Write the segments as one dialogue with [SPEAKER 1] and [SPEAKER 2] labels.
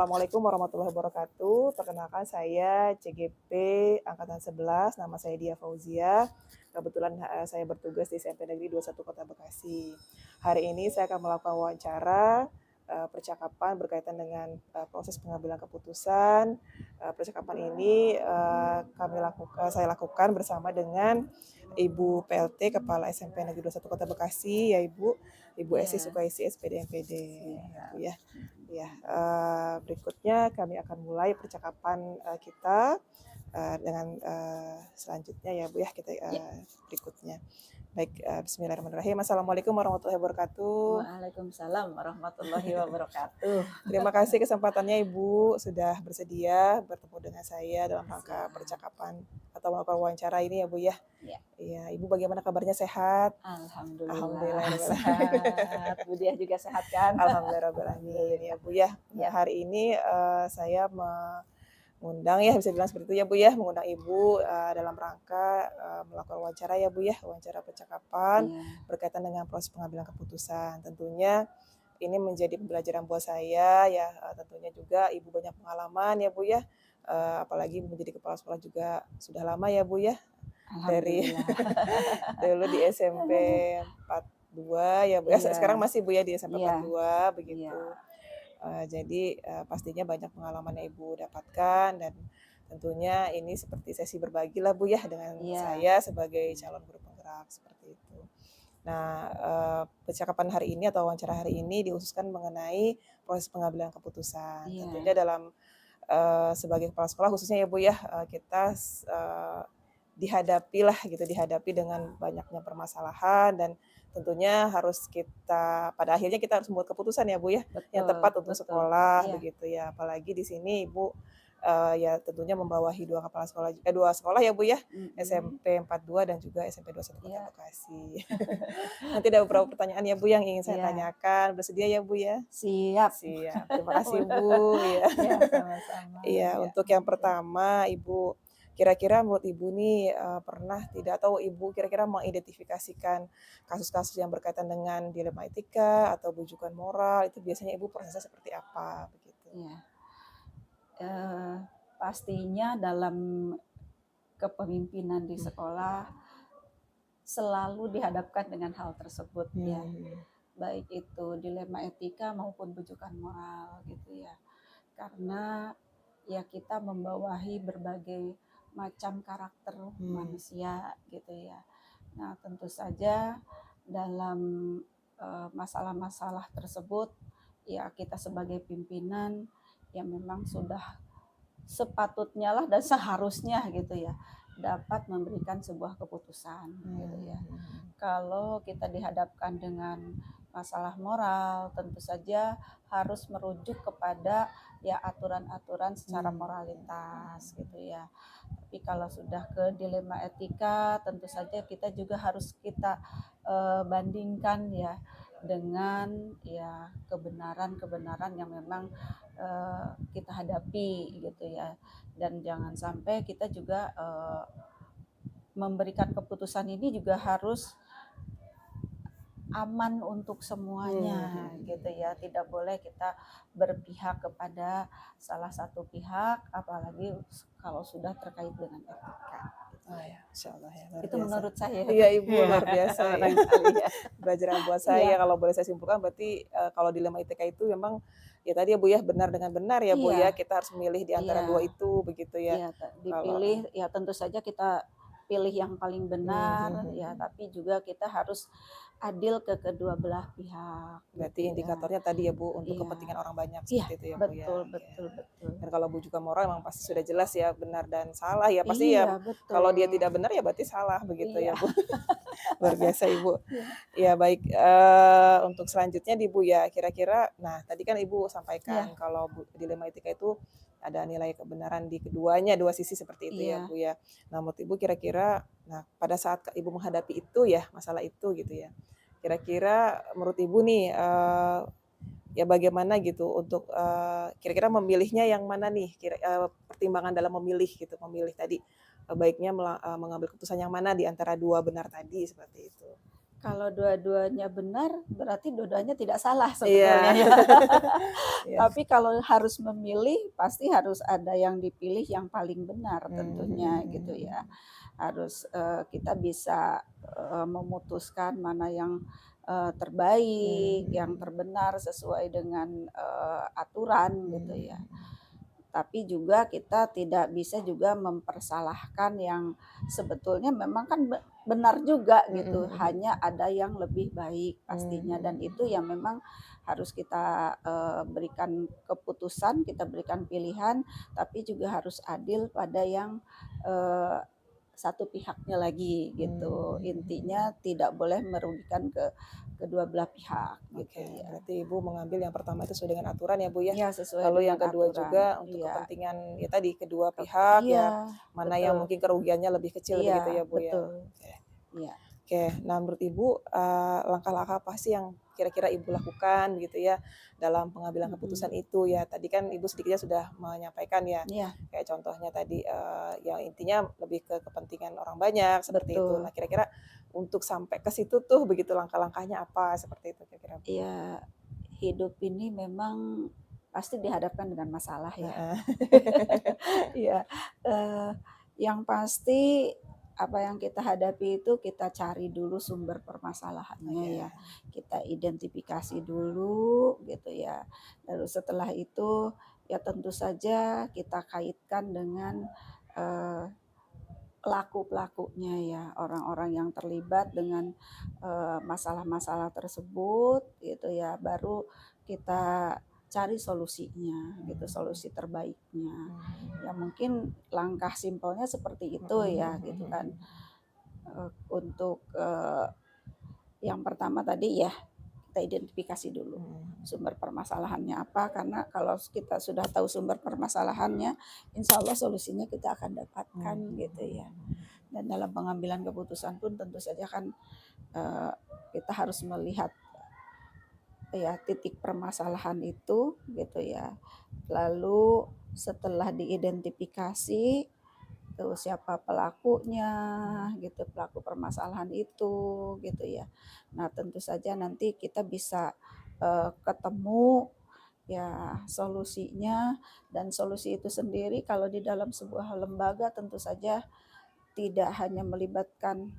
[SPEAKER 1] Assalamualaikum warahmatullahi wabarakatuh. Perkenalkan saya CGP Angkatan 11, nama saya Dia Fauzia. Kebetulan saya bertugas di SMP Negeri 21 Kota Bekasi. Hari ini saya akan melakukan wawancara percakapan berkaitan dengan proses pengambilan keputusan. Percakapan ini saya lakukan bersama dengan Ibu PLT Kepala SMP Negeri 21 Kota Bekasi, ya Ibu Esi
[SPEAKER 2] Iya,
[SPEAKER 1] Sukaisi SPD MPD.
[SPEAKER 2] siap.
[SPEAKER 1] Ya, ya. Berikutnya kami akan mulai percakapan kita dengan selanjutnya ya Bu ya kita
[SPEAKER 2] Ya.
[SPEAKER 1] berikutnya. Baik, Bismillahirrahmanirrahim. Assalamualaikum warahmatullahi wabarakatuh.
[SPEAKER 2] Waalaikumsalam warahmatullahi wabarakatuh.
[SPEAKER 1] Terima kasih kesempatannya Ibu sudah bersedia bertemu dengan saya dalam rangka
[SPEAKER 2] Siap.
[SPEAKER 1] percakapan atau melakukan wawancara ini ya Bu ya.
[SPEAKER 2] Ya.
[SPEAKER 1] Iya, Ibu bagaimana kabarnya, sehat?
[SPEAKER 2] Alhamdulillah
[SPEAKER 1] Alhamdulillah.
[SPEAKER 2] sehat. Bu Diah juga sehat kan?
[SPEAKER 1] Alhamdulillah ya Bu ya. Nah,
[SPEAKER 2] Ya.
[SPEAKER 1] hari ini saya mengundang ya, bisa bilang seperti itu ya Bu ya, mengundang Ibu dalam rangka melakukan wawancara ya Bu ya, wawancara percakapan
[SPEAKER 2] Iya.
[SPEAKER 1] berkaitan dengan proses pengambilan keputusan. Tentunya ini menjadi pembelajaran buat saya ya, tentunya juga Ibu banyak pengalaman ya Bu ya, apalagi menjadi kepala sekolah juga sudah lama ya Bu ya, dari
[SPEAKER 2] Alhamdulillah.
[SPEAKER 1] dulu di SMP 42 ya Bu ya,
[SPEAKER 2] Iya.
[SPEAKER 1] sekarang masih Bu ya di SMP
[SPEAKER 2] Iya.
[SPEAKER 1] 42 begitu.
[SPEAKER 2] Iya.
[SPEAKER 1] Jadi pastinya banyak pengalaman yang Ibu dapatkan dan tentunya ini seperti sesi berbagi lah Bu ya dengan
[SPEAKER 2] Iya.
[SPEAKER 1] saya sebagai calon guru penggerak seperti itu. Nah, percakapan hari ini atau wawancara hari ini dikhususkan mengenai proses pengambilan keputusan.
[SPEAKER 2] Iya.
[SPEAKER 1] Tentunya dalam sebagai kepala sekolah khususnya ya Bu ya, kita dihadapi dengan banyaknya permasalahan dan tentunya harus pada akhirnya kita harus membuat keputusan ya Bu ya, yang
[SPEAKER 2] Betul,
[SPEAKER 1] tepat untuk
[SPEAKER 2] betul.
[SPEAKER 1] sekolah
[SPEAKER 2] Iya.
[SPEAKER 1] begitu ya. Apalagi di sini Ibu ya tentunya membawahi dua sekolah ya Bu ya, SMP 42 dan juga SMP 21 Kota
[SPEAKER 2] Iya.
[SPEAKER 1] Bekasi. Nanti ada beberapa pertanyaan ya Bu yang ingin saya
[SPEAKER 2] Iya.
[SPEAKER 1] tanyakan, bersedia ya Bu ya?
[SPEAKER 2] Siap.
[SPEAKER 1] Siap, terima kasih Bu ya.
[SPEAKER 2] Ya, sama-sama.
[SPEAKER 1] Iya,
[SPEAKER 2] Ya.
[SPEAKER 1] untuk yang pertama Ibu, kira-kira menurut Ibu nih pernah tidak atau Ibu kira-kira mengidentifikasikan kasus-kasus yang berkaitan dengan dilema etika atau bujukan moral, itu biasanya Ibu prosesnya seperti apa begitu?
[SPEAKER 2] Iya. Pastinya dalam kepemimpinan di sekolah selalu dihadapkan dengan hal tersebut ya, baik itu dilema etika maupun bujukan moral gitu ya, karena ya kita membawahi berbagai macam karakter manusia gitu ya. Nah tentu saja dalam masalah-masalah tersebut ya kita sebagai pimpinan yang memang sudah sepatutnya lah dan seharusnya gitu ya dapat memberikan sebuah keputusan gitu ya. Kalau kita dihadapkan dengan masalah moral, tentu saja harus merujuk kepada ya aturan-aturan secara moralitas gitu ya. Tapi kalau sudah ke dilema etika, tentu saja kita juga harus kita bandingkan ya dengan ya kebenaran-kebenaran yang memang kita hadapi gitu ya. Dan jangan sampai kita juga memberikan keputusan ini juga harus aman untuk semuanya gitu ya. Tidak boleh kita berpihak kepada salah satu pihak, apalagi kalau sudah terkait dengan etika.
[SPEAKER 1] Oh ya, Insya Allah ya, luar
[SPEAKER 2] Itu
[SPEAKER 1] biasa.
[SPEAKER 2] menurut saya.
[SPEAKER 1] Iya Ibu, luar biasa ya.
[SPEAKER 2] Ya.
[SPEAKER 1] Pelajaran buat saya, kalau boleh saya simpulkan berarti kalau dilema etika itu memang ya tadi ya Bu ya, benar dengan benar ya Bu ya, kita harus memilih di antara dua itu begitu ya.
[SPEAKER 2] Iya, dipilih ya tentu saja kita pilih yang paling benar ya, tapi juga kita harus adil ke kedua belah pihak.
[SPEAKER 1] Berarti indikatornya tadi ya Bu untuk kepentingan orang banyak seperti itu ya Bu ya.
[SPEAKER 2] Betul.
[SPEAKER 1] Dan kalau bujukan moral memang pasti sudah jelas ya benar dan salah ya pasti ya.
[SPEAKER 2] Betul.
[SPEAKER 1] Kalau dia tidak benar ya berarti salah begitu ya Bu. Luar biasa Ibu. Ya baik, untuk selanjutnya nih Bu ya, kira-kira nah tadi kan Ibu sampaikan kalau dilema etika itu ada nilai kebenaran di keduanya, dua sisi seperti itu ya Bu ya. Nah menurut Ibu kira-kira nah pada saat Ibu menghadapi itu ya, masalah itu gitu ya, kira-kira menurut Ibu nih ya bagaimana gitu untuk kira-kira memilihnya yang mana nih, pertimbangan dalam memilih gitu, memilih tadi baiknya mengambil keputusan yang mana di antara dua benar tadi seperti itu.
[SPEAKER 2] Kalau dua-duanya benar, berarti dua-duanya tidak salah sebetulnya
[SPEAKER 1] Iya.
[SPEAKER 2] ya.
[SPEAKER 1] Iya.
[SPEAKER 2] Tapi kalau harus memilih, pasti harus ada yang dipilih yang paling benar tentunya gitu ya.
[SPEAKER 1] Mhm.
[SPEAKER 2] Harus, kita bisa, memutuskan mana yang, terbaik, yang
[SPEAKER 1] Mhm.
[SPEAKER 2] terbenar sesuai dengan, aturan gitu ya.
[SPEAKER 1] Mhm.
[SPEAKER 2] Tapi juga kita tidak bisa juga mempersalahkan yang sebetulnya memang kan benar juga
[SPEAKER 1] Mhm
[SPEAKER 2] gitu,
[SPEAKER 1] mhm
[SPEAKER 2] hanya
[SPEAKER 1] mhm.
[SPEAKER 2] ada yang lebih baik pastinya dan itu
[SPEAKER 1] Mhm.
[SPEAKER 2] yang memang harus kita, berikan keputusan, kita berikan pilihan, tapi juga harus adil pada yang, eee, satu pihaknya lagi gitu. Intinya
[SPEAKER 1] Mhm.
[SPEAKER 2] tidak boleh merugikan kedua belah pihak gitu
[SPEAKER 1] Oke,
[SPEAKER 2] ya.
[SPEAKER 1] berarti Ibu mengambil yang pertama itu sesuai dengan aturan ya, Bu, ya.
[SPEAKER 2] Iya sesuai
[SPEAKER 1] Lalu yang
[SPEAKER 2] dengan
[SPEAKER 1] kedua
[SPEAKER 2] aturan,
[SPEAKER 1] juga untuk
[SPEAKER 2] iya.
[SPEAKER 1] kepentingan ya tadi kedua pihak
[SPEAKER 2] Iya,
[SPEAKER 1] ya, mana yang
[SPEAKER 2] betul.
[SPEAKER 1] mungkin kerugiannya lebih kecil
[SPEAKER 2] Iya,
[SPEAKER 1] begitu ya, Bu, ya.
[SPEAKER 2] betul.
[SPEAKER 1] Oke.
[SPEAKER 2] Iya.
[SPEAKER 1] Oke, nah menurut Ibu, langkah-langkah apa sih yang kira-kira Ibu lakukan gitu ya, dalam pengambilan keputusan
[SPEAKER 2] Mhm.
[SPEAKER 1] itu ya? Tadi kan Ibu sedikitnya sudah menyampaikan ya,
[SPEAKER 2] Iya,
[SPEAKER 1] kayak contohnya tadi, yang intinya lebih ke kepentingan orang banyak, seperti itu. Nah
[SPEAKER 2] betul.
[SPEAKER 1] kira-kira untuk sampai ke situ tuh begitu langkah-langkahnya apa, seperti itu kira-kira, Bu?
[SPEAKER 2] Iya, hidup ini memang pasti dihadapkan dengan masalah ya.
[SPEAKER 1] Heeh.
[SPEAKER 2] Iya, eee, yang pasti apa yang kita hadapi itu kita cari dulu sumber
[SPEAKER 1] Oh,
[SPEAKER 2] permasalahannya ya.
[SPEAKER 1] ya.
[SPEAKER 2] Kita identifikasi dulu gitu ya. Lalu setelah itu ya tentu saja kita kaitkan dengan, eee pelaku-pelakunya ya, orang-orang yang terlibat dengan, masalah-masalah tersebut gitu ya, baru kita cari solusinya gitu,
[SPEAKER 1] Mmm.
[SPEAKER 2] solusi terbaiknya.
[SPEAKER 1] Mmm.
[SPEAKER 2] Ya mungkin langkah simpelnya seperti itu
[SPEAKER 1] Mhm
[SPEAKER 2] ya
[SPEAKER 1] mhm
[SPEAKER 2] gitu
[SPEAKER 1] mhm
[SPEAKER 2] kan,
[SPEAKER 1] mhm.
[SPEAKER 2] untuk, yang pertama tadi ya, kita identifikasi dulu
[SPEAKER 1] Mhm.
[SPEAKER 2] sumber permasalahannya apa, karena kalau kita sudah tahu sumber permasalahannya, insya Allah solusinya kita akan dapatkan
[SPEAKER 1] Mmm,
[SPEAKER 2] gitu
[SPEAKER 1] mhm
[SPEAKER 2] ya.
[SPEAKER 1] mhm.
[SPEAKER 2] Dan dalam pengambilan keputusan pun tentu saja kan, eee, kita harus melihat ya titik permasalahan itu gitu ya. Lalu setelah diidentifikasi, tuh siapa pelakunya gitu, pelaku permasalahan itu gitu ya. Nah tentu saja nanti kita bisa, ketemu ya solusinya dan solusi itu sendiri kalau di dalam sebuah lembaga tentu saja tidak hanya melibatkan,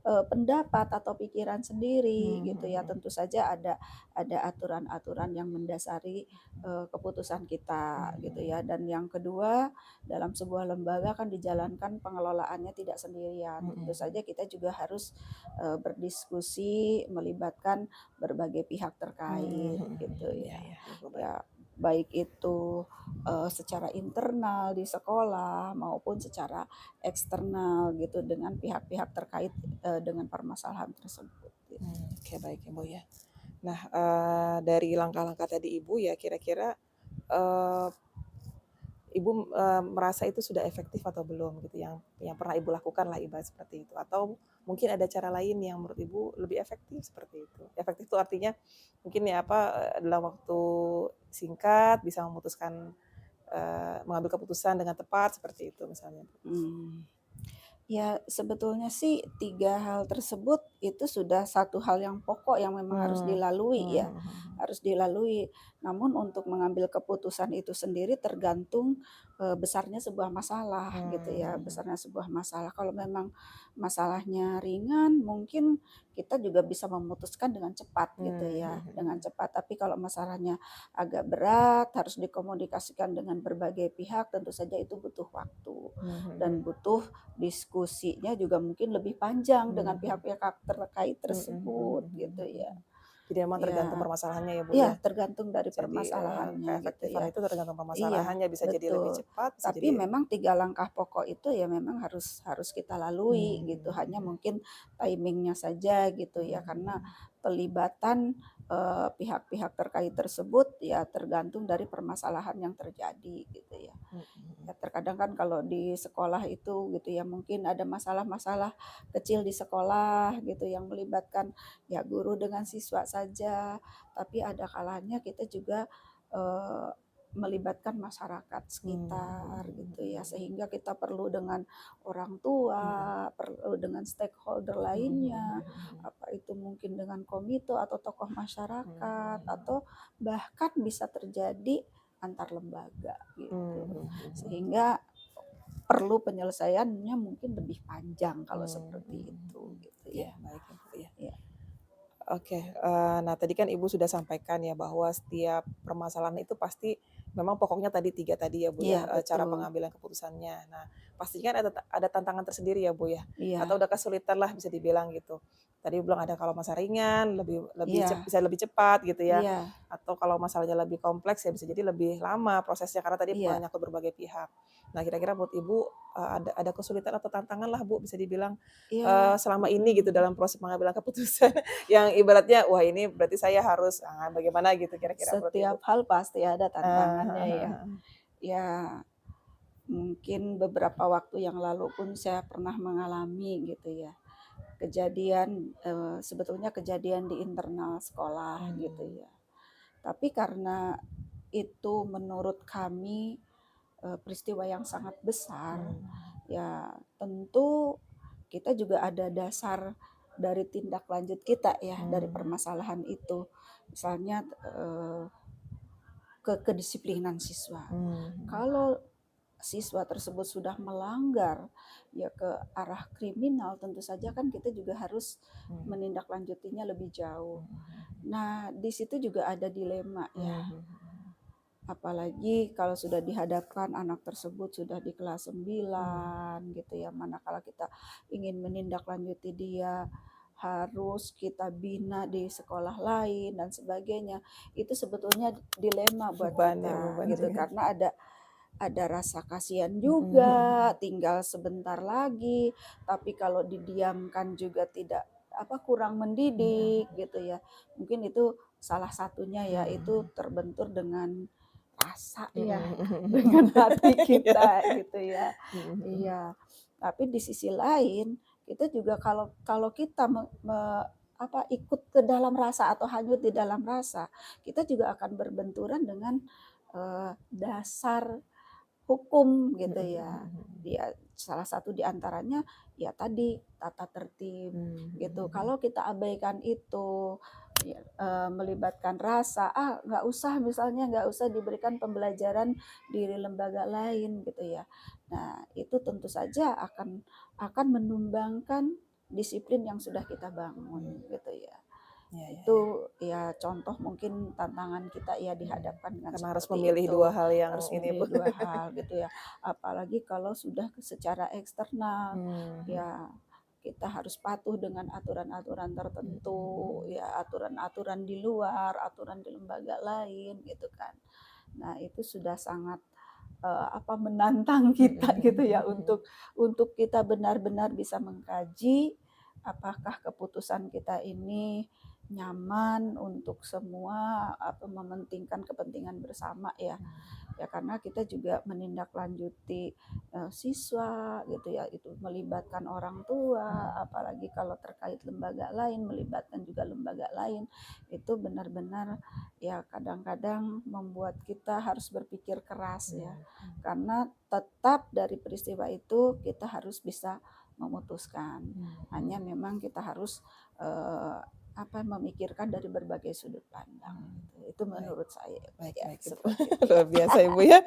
[SPEAKER 2] pendapat atau pikiran sendiri
[SPEAKER 1] Mmm,
[SPEAKER 2] gitu ya,
[SPEAKER 1] mhm.
[SPEAKER 2] tentu saja ada aturan-aturan yang mendasari, keputusan kita gitu
[SPEAKER 1] Mmm,
[SPEAKER 2] ya. Dan yang kedua, dalam sebuah lembaga kan dijalankan pengelolaannya tidak sendirian. Tentu
[SPEAKER 1] mhm.
[SPEAKER 2] saja kita juga harus, berdiskusi melibatkan berbagai pihak
[SPEAKER 1] Mmm,
[SPEAKER 2] terkait
[SPEAKER 1] mhm
[SPEAKER 2] gitu
[SPEAKER 1] mhm. Iya
[SPEAKER 2] ya.
[SPEAKER 1] iya, Ibu, baik.
[SPEAKER 2] Ya baik itu, secara internal di sekolah maupun secara eksternal gitu dengan pihak-pihak terkait, dengan permasalahan tersebut gitu.
[SPEAKER 1] Oke baik, Ibu, ya. Nah, dari langkah-langkah tadi Ibu ya kira-kira, eee, Ibu, merasa itu sudah efektif atau belum gitu yang pernah Ibu lakukan lah ibarat seperti itu? Atau mungkin ada cara lain yang menurut Ibu lebih efektif seperti itu? Efektif itu artinya mungkin ya apa, dalam waktu singkat bisa memutuskan, mengambil keputusan dengan tepat seperti itu misalnya?
[SPEAKER 2] Mmm. Ya, sebetulnya sih 3 hal tersebut itu sudah satu hal yang pokok yang memang harus
[SPEAKER 1] Mmm,
[SPEAKER 2] dilalui
[SPEAKER 1] mhm
[SPEAKER 2] ya,
[SPEAKER 1] mhm mhm.
[SPEAKER 2] harus dilalui. Namun untuk mengambil keputusan itu sendiri tergantung, besarnya sebuah masalah gitu
[SPEAKER 1] Mmm,
[SPEAKER 2] ya,
[SPEAKER 1] mhm.
[SPEAKER 2] besarnya sebuah masalah. Kalau memang masalahnya ringan, mungkin kita juga bisa memutuskan dengan cepat gitu
[SPEAKER 1] Mmm,
[SPEAKER 2] ya,
[SPEAKER 1] mhm
[SPEAKER 2] dengan
[SPEAKER 1] mhm.
[SPEAKER 2] cepat. Tapi kalau masalahnya agak berat, harus dikomunikasikan dengan berbagai pihak, tentu saja itu butuh waktu
[SPEAKER 1] Mmm,
[SPEAKER 2] dan
[SPEAKER 1] mhm.
[SPEAKER 2] butuh diskusinya juga mungkin lebih panjang dengan
[SPEAKER 1] Mmm.
[SPEAKER 2] pihak-pihak terkait
[SPEAKER 1] Mhm mhm
[SPEAKER 2] tersebut
[SPEAKER 1] mhm
[SPEAKER 2] gitu
[SPEAKER 1] mhm
[SPEAKER 2] ya.
[SPEAKER 1] mhm. Jadi memang tergantung
[SPEAKER 2] Iya,
[SPEAKER 1] permasalahannya ya, Bu,
[SPEAKER 2] iya
[SPEAKER 1] ya?
[SPEAKER 2] tergantung dari
[SPEAKER 1] Jadi,
[SPEAKER 2] permasalahannya gitu
[SPEAKER 1] keefektifan
[SPEAKER 2] ya.
[SPEAKER 1] itu tergantung
[SPEAKER 2] Iya,
[SPEAKER 1] permasalahannya, bisa jadi lebih
[SPEAKER 2] betul.
[SPEAKER 1] cepat, bisa
[SPEAKER 2] Tapi
[SPEAKER 1] jadi
[SPEAKER 2] memang 3 langkah pokok itu ya memang harus harus kita lalui
[SPEAKER 1] mmm,
[SPEAKER 2] gitu,
[SPEAKER 1] mhm
[SPEAKER 2] hanya
[SPEAKER 1] mhm.
[SPEAKER 2] mungkin timing-nya saja gitu ya,
[SPEAKER 1] Mhm
[SPEAKER 2] karena
[SPEAKER 1] mhm.
[SPEAKER 2] pelibatan, pihak-pihak terkait tersebut ya tergantung dari permasalahan yang terjadi gitu ya.
[SPEAKER 1] Mhm mhm.
[SPEAKER 2] Ya terkadang kan kalau di sekolah itu gitu ya, mungkin ada masalah-masalah kecil di sekolah gitu yang melibatkan ya guru dengan siswa saja, tapi ada kalanya kita juga, melibatkan masyarakat sekitar gitu ya,
[SPEAKER 1] Hmm.
[SPEAKER 2] sehingga kita perlu dengan orang tua, perlu dengan stakeholder lainnya, apa itu mungkin dengan komite atau tokoh masyarakat, atau bahkan bisa terjadi antar lembaga gitu. Sehingga perlu penyelesaiannya mungkin lebih panjang kalau seperti itu gitu
[SPEAKER 1] Ya,
[SPEAKER 2] ya.
[SPEAKER 1] baik ya Bu ya.
[SPEAKER 2] Ya,
[SPEAKER 1] Oke, nah tadi kan Ibu sudah sampaikan ya bahwa setiap permasalahan itu pasti memang pokoknya tadi 3 tadi ya Bu ya,
[SPEAKER 2] iya
[SPEAKER 1] cara
[SPEAKER 2] betul.
[SPEAKER 1] pengambilan keputusannya. Nah, pastinya kan ada tantangan tersendiri ya Bu ya, atau
[SPEAKER 2] Iya,
[SPEAKER 1] udah kesulitan lah bisa dibilang gitu. Tadi bilang ada kalau masa ringan lebih lebih
[SPEAKER 2] iya,
[SPEAKER 1] bisa lebih cepat gitu ya,
[SPEAKER 2] iya,
[SPEAKER 1] atau kalau masalahnya lebih kompleks ya bisa jadi lebih lama prosesnya karena tadi
[SPEAKER 2] iya,
[SPEAKER 1] menyangkut berbagai pihak. Nah, kira-kira buat Ibu, ada kesulitan atau tantangan lah Bu bisa dibilang,
[SPEAKER 2] iya.
[SPEAKER 1] selama ini gitu dalam proses pengambilan keputusan? Yang ibaratnya, wah ini berarti saya harus, bagaimana gitu kira-kira menurut Ibu?
[SPEAKER 2] Setiap hal pasti ada tantangannya
[SPEAKER 1] Heeh
[SPEAKER 2] ya.
[SPEAKER 1] heeh.
[SPEAKER 2] Ya, mungkin beberapa waktu yang lalu pun saya pernah mengalami gitu ya. Kejadian, sebetulnya kejadian di internal sekolah gitu
[SPEAKER 1] Mmm,
[SPEAKER 2] ya. Tapi karena itu menurut kami, peristiwa yang sangat besar,
[SPEAKER 1] mmm,
[SPEAKER 2] ya tentu kita juga ada dasar dari tindak lanjut kita ya, dari
[SPEAKER 1] mmm,
[SPEAKER 2] permasalahan itu. Misalnya, kedisiplinan siswa.
[SPEAKER 1] mmm,
[SPEAKER 2] Kalau siswa tersebut sudah melanggar ya ke arah kriminal, tentu saja kan kita juga harus
[SPEAKER 1] mhm,
[SPEAKER 2] menindaklanjutinya lebih jauh.
[SPEAKER 1] mhm,
[SPEAKER 2] Nah, di situ juga ada dilema ya.
[SPEAKER 1] mhm,
[SPEAKER 2] Apalagi kalau sudah dihadapkan anak tersebut sudah di kelas
[SPEAKER 1] mhm,
[SPEAKER 2] 9 gitu ya. Manakala kita ingin menindaklanjuti dia, harus kita bina di sekolah lain dan sebagainya. Itu sebetulnya dilema buat
[SPEAKER 1] beban ya,
[SPEAKER 2] kita
[SPEAKER 1] beban
[SPEAKER 2] gitu,
[SPEAKER 1] juga.
[SPEAKER 2] karena ada rasa kasihan
[SPEAKER 1] Mhm mhm
[SPEAKER 2] juga, tinggal sebentar lagi, tapi kalau didiamkan juga tidak apa kurang mendidik
[SPEAKER 1] mhm
[SPEAKER 2] gitu ya. Mungkin itu salah satunya ya, itu
[SPEAKER 1] mhm
[SPEAKER 2] terbentur dengan rasa ya,
[SPEAKER 1] mhm mhm.
[SPEAKER 2] dengan hati
[SPEAKER 1] Iya,
[SPEAKER 2] kita gitu ya.
[SPEAKER 1] mhm mhm,
[SPEAKER 2] Iya. Tapi di sisi lain, kita juga kalau kalau kita apa, ikut ke dalam rasa atau hanyut di dalam rasa, kita juga akan berbenturan dengan, dasar hukum gitu
[SPEAKER 1] mhm
[SPEAKER 2] ya.
[SPEAKER 1] mhm mhm,
[SPEAKER 2] Ya salah satu di antaranya ya tadi tata tertib
[SPEAKER 1] mmm, mhm
[SPEAKER 2] gitu.
[SPEAKER 1] mhm,
[SPEAKER 2] Kalau kita abaikan itu, ya, melibatkan rasa, nggak usah misalnya nggak usah diberikan pembelajaran di lembaga lain gitu ya. Nah itu tentu saja akan menumbangkan disiplin yang sudah kita bangun
[SPEAKER 1] mmm,
[SPEAKER 2] gitu ya.
[SPEAKER 1] iya iya iya,
[SPEAKER 2] Itu ya contoh mungkin tantangan kita ya
[SPEAKER 1] mhm,
[SPEAKER 2] dihadapkan dengan
[SPEAKER 1] karena harus
[SPEAKER 2] seperti
[SPEAKER 1] memilih 2
[SPEAKER 2] itu.
[SPEAKER 1] hal yang
[SPEAKER 2] Harus
[SPEAKER 1] ini Bu.
[SPEAKER 2] memilih 2 hal gitu ya. Apalagi kalau sudah secara eksternal,
[SPEAKER 1] Mhm
[SPEAKER 2] ya kita harus patuh dengan aturan-aturan
[SPEAKER 1] mhm
[SPEAKER 2] tertentu,
[SPEAKER 1] mhm.
[SPEAKER 2] ya aturan-aturan di luar, aturan di lembaga lain gitu kan. Nah, itu sudah sangat apa, menantang
[SPEAKER 1] Mhm
[SPEAKER 2] kita gitu
[SPEAKER 1] mhm
[SPEAKER 2] ya
[SPEAKER 1] mhm.
[SPEAKER 2] untuk kita benar-benar bisa mengkaji apakah keputusan kita ini nyaman untuk semua atau mementingkan kepentingan bersama ya. Ya karena kita juga menindaklanjuti, siswa gitu ya, itu melibatkan orang tua,
[SPEAKER 1] Mhm
[SPEAKER 2] apalagi kalau terkait lembaga lain, melibatkan juga lembaga lain, itu benar-benar ya kadang-kadang membuat kita harus berpikir keras ya.
[SPEAKER 1] mhm
[SPEAKER 2] Karena tetap dari peristiwa itu kita harus bisa memutuskan. Hanya
[SPEAKER 1] mhm
[SPEAKER 2] memang kita harus, apa, memikirkan dari berbagai sudut pandang
[SPEAKER 1] mhm.
[SPEAKER 2] gitu. Itu
[SPEAKER 1] Baik
[SPEAKER 2] menurut saya
[SPEAKER 1] baik
[SPEAKER 2] ya,
[SPEAKER 1] baik Ibu.
[SPEAKER 2] seperti itu ya.
[SPEAKER 1] Luar biasa Ibu ya.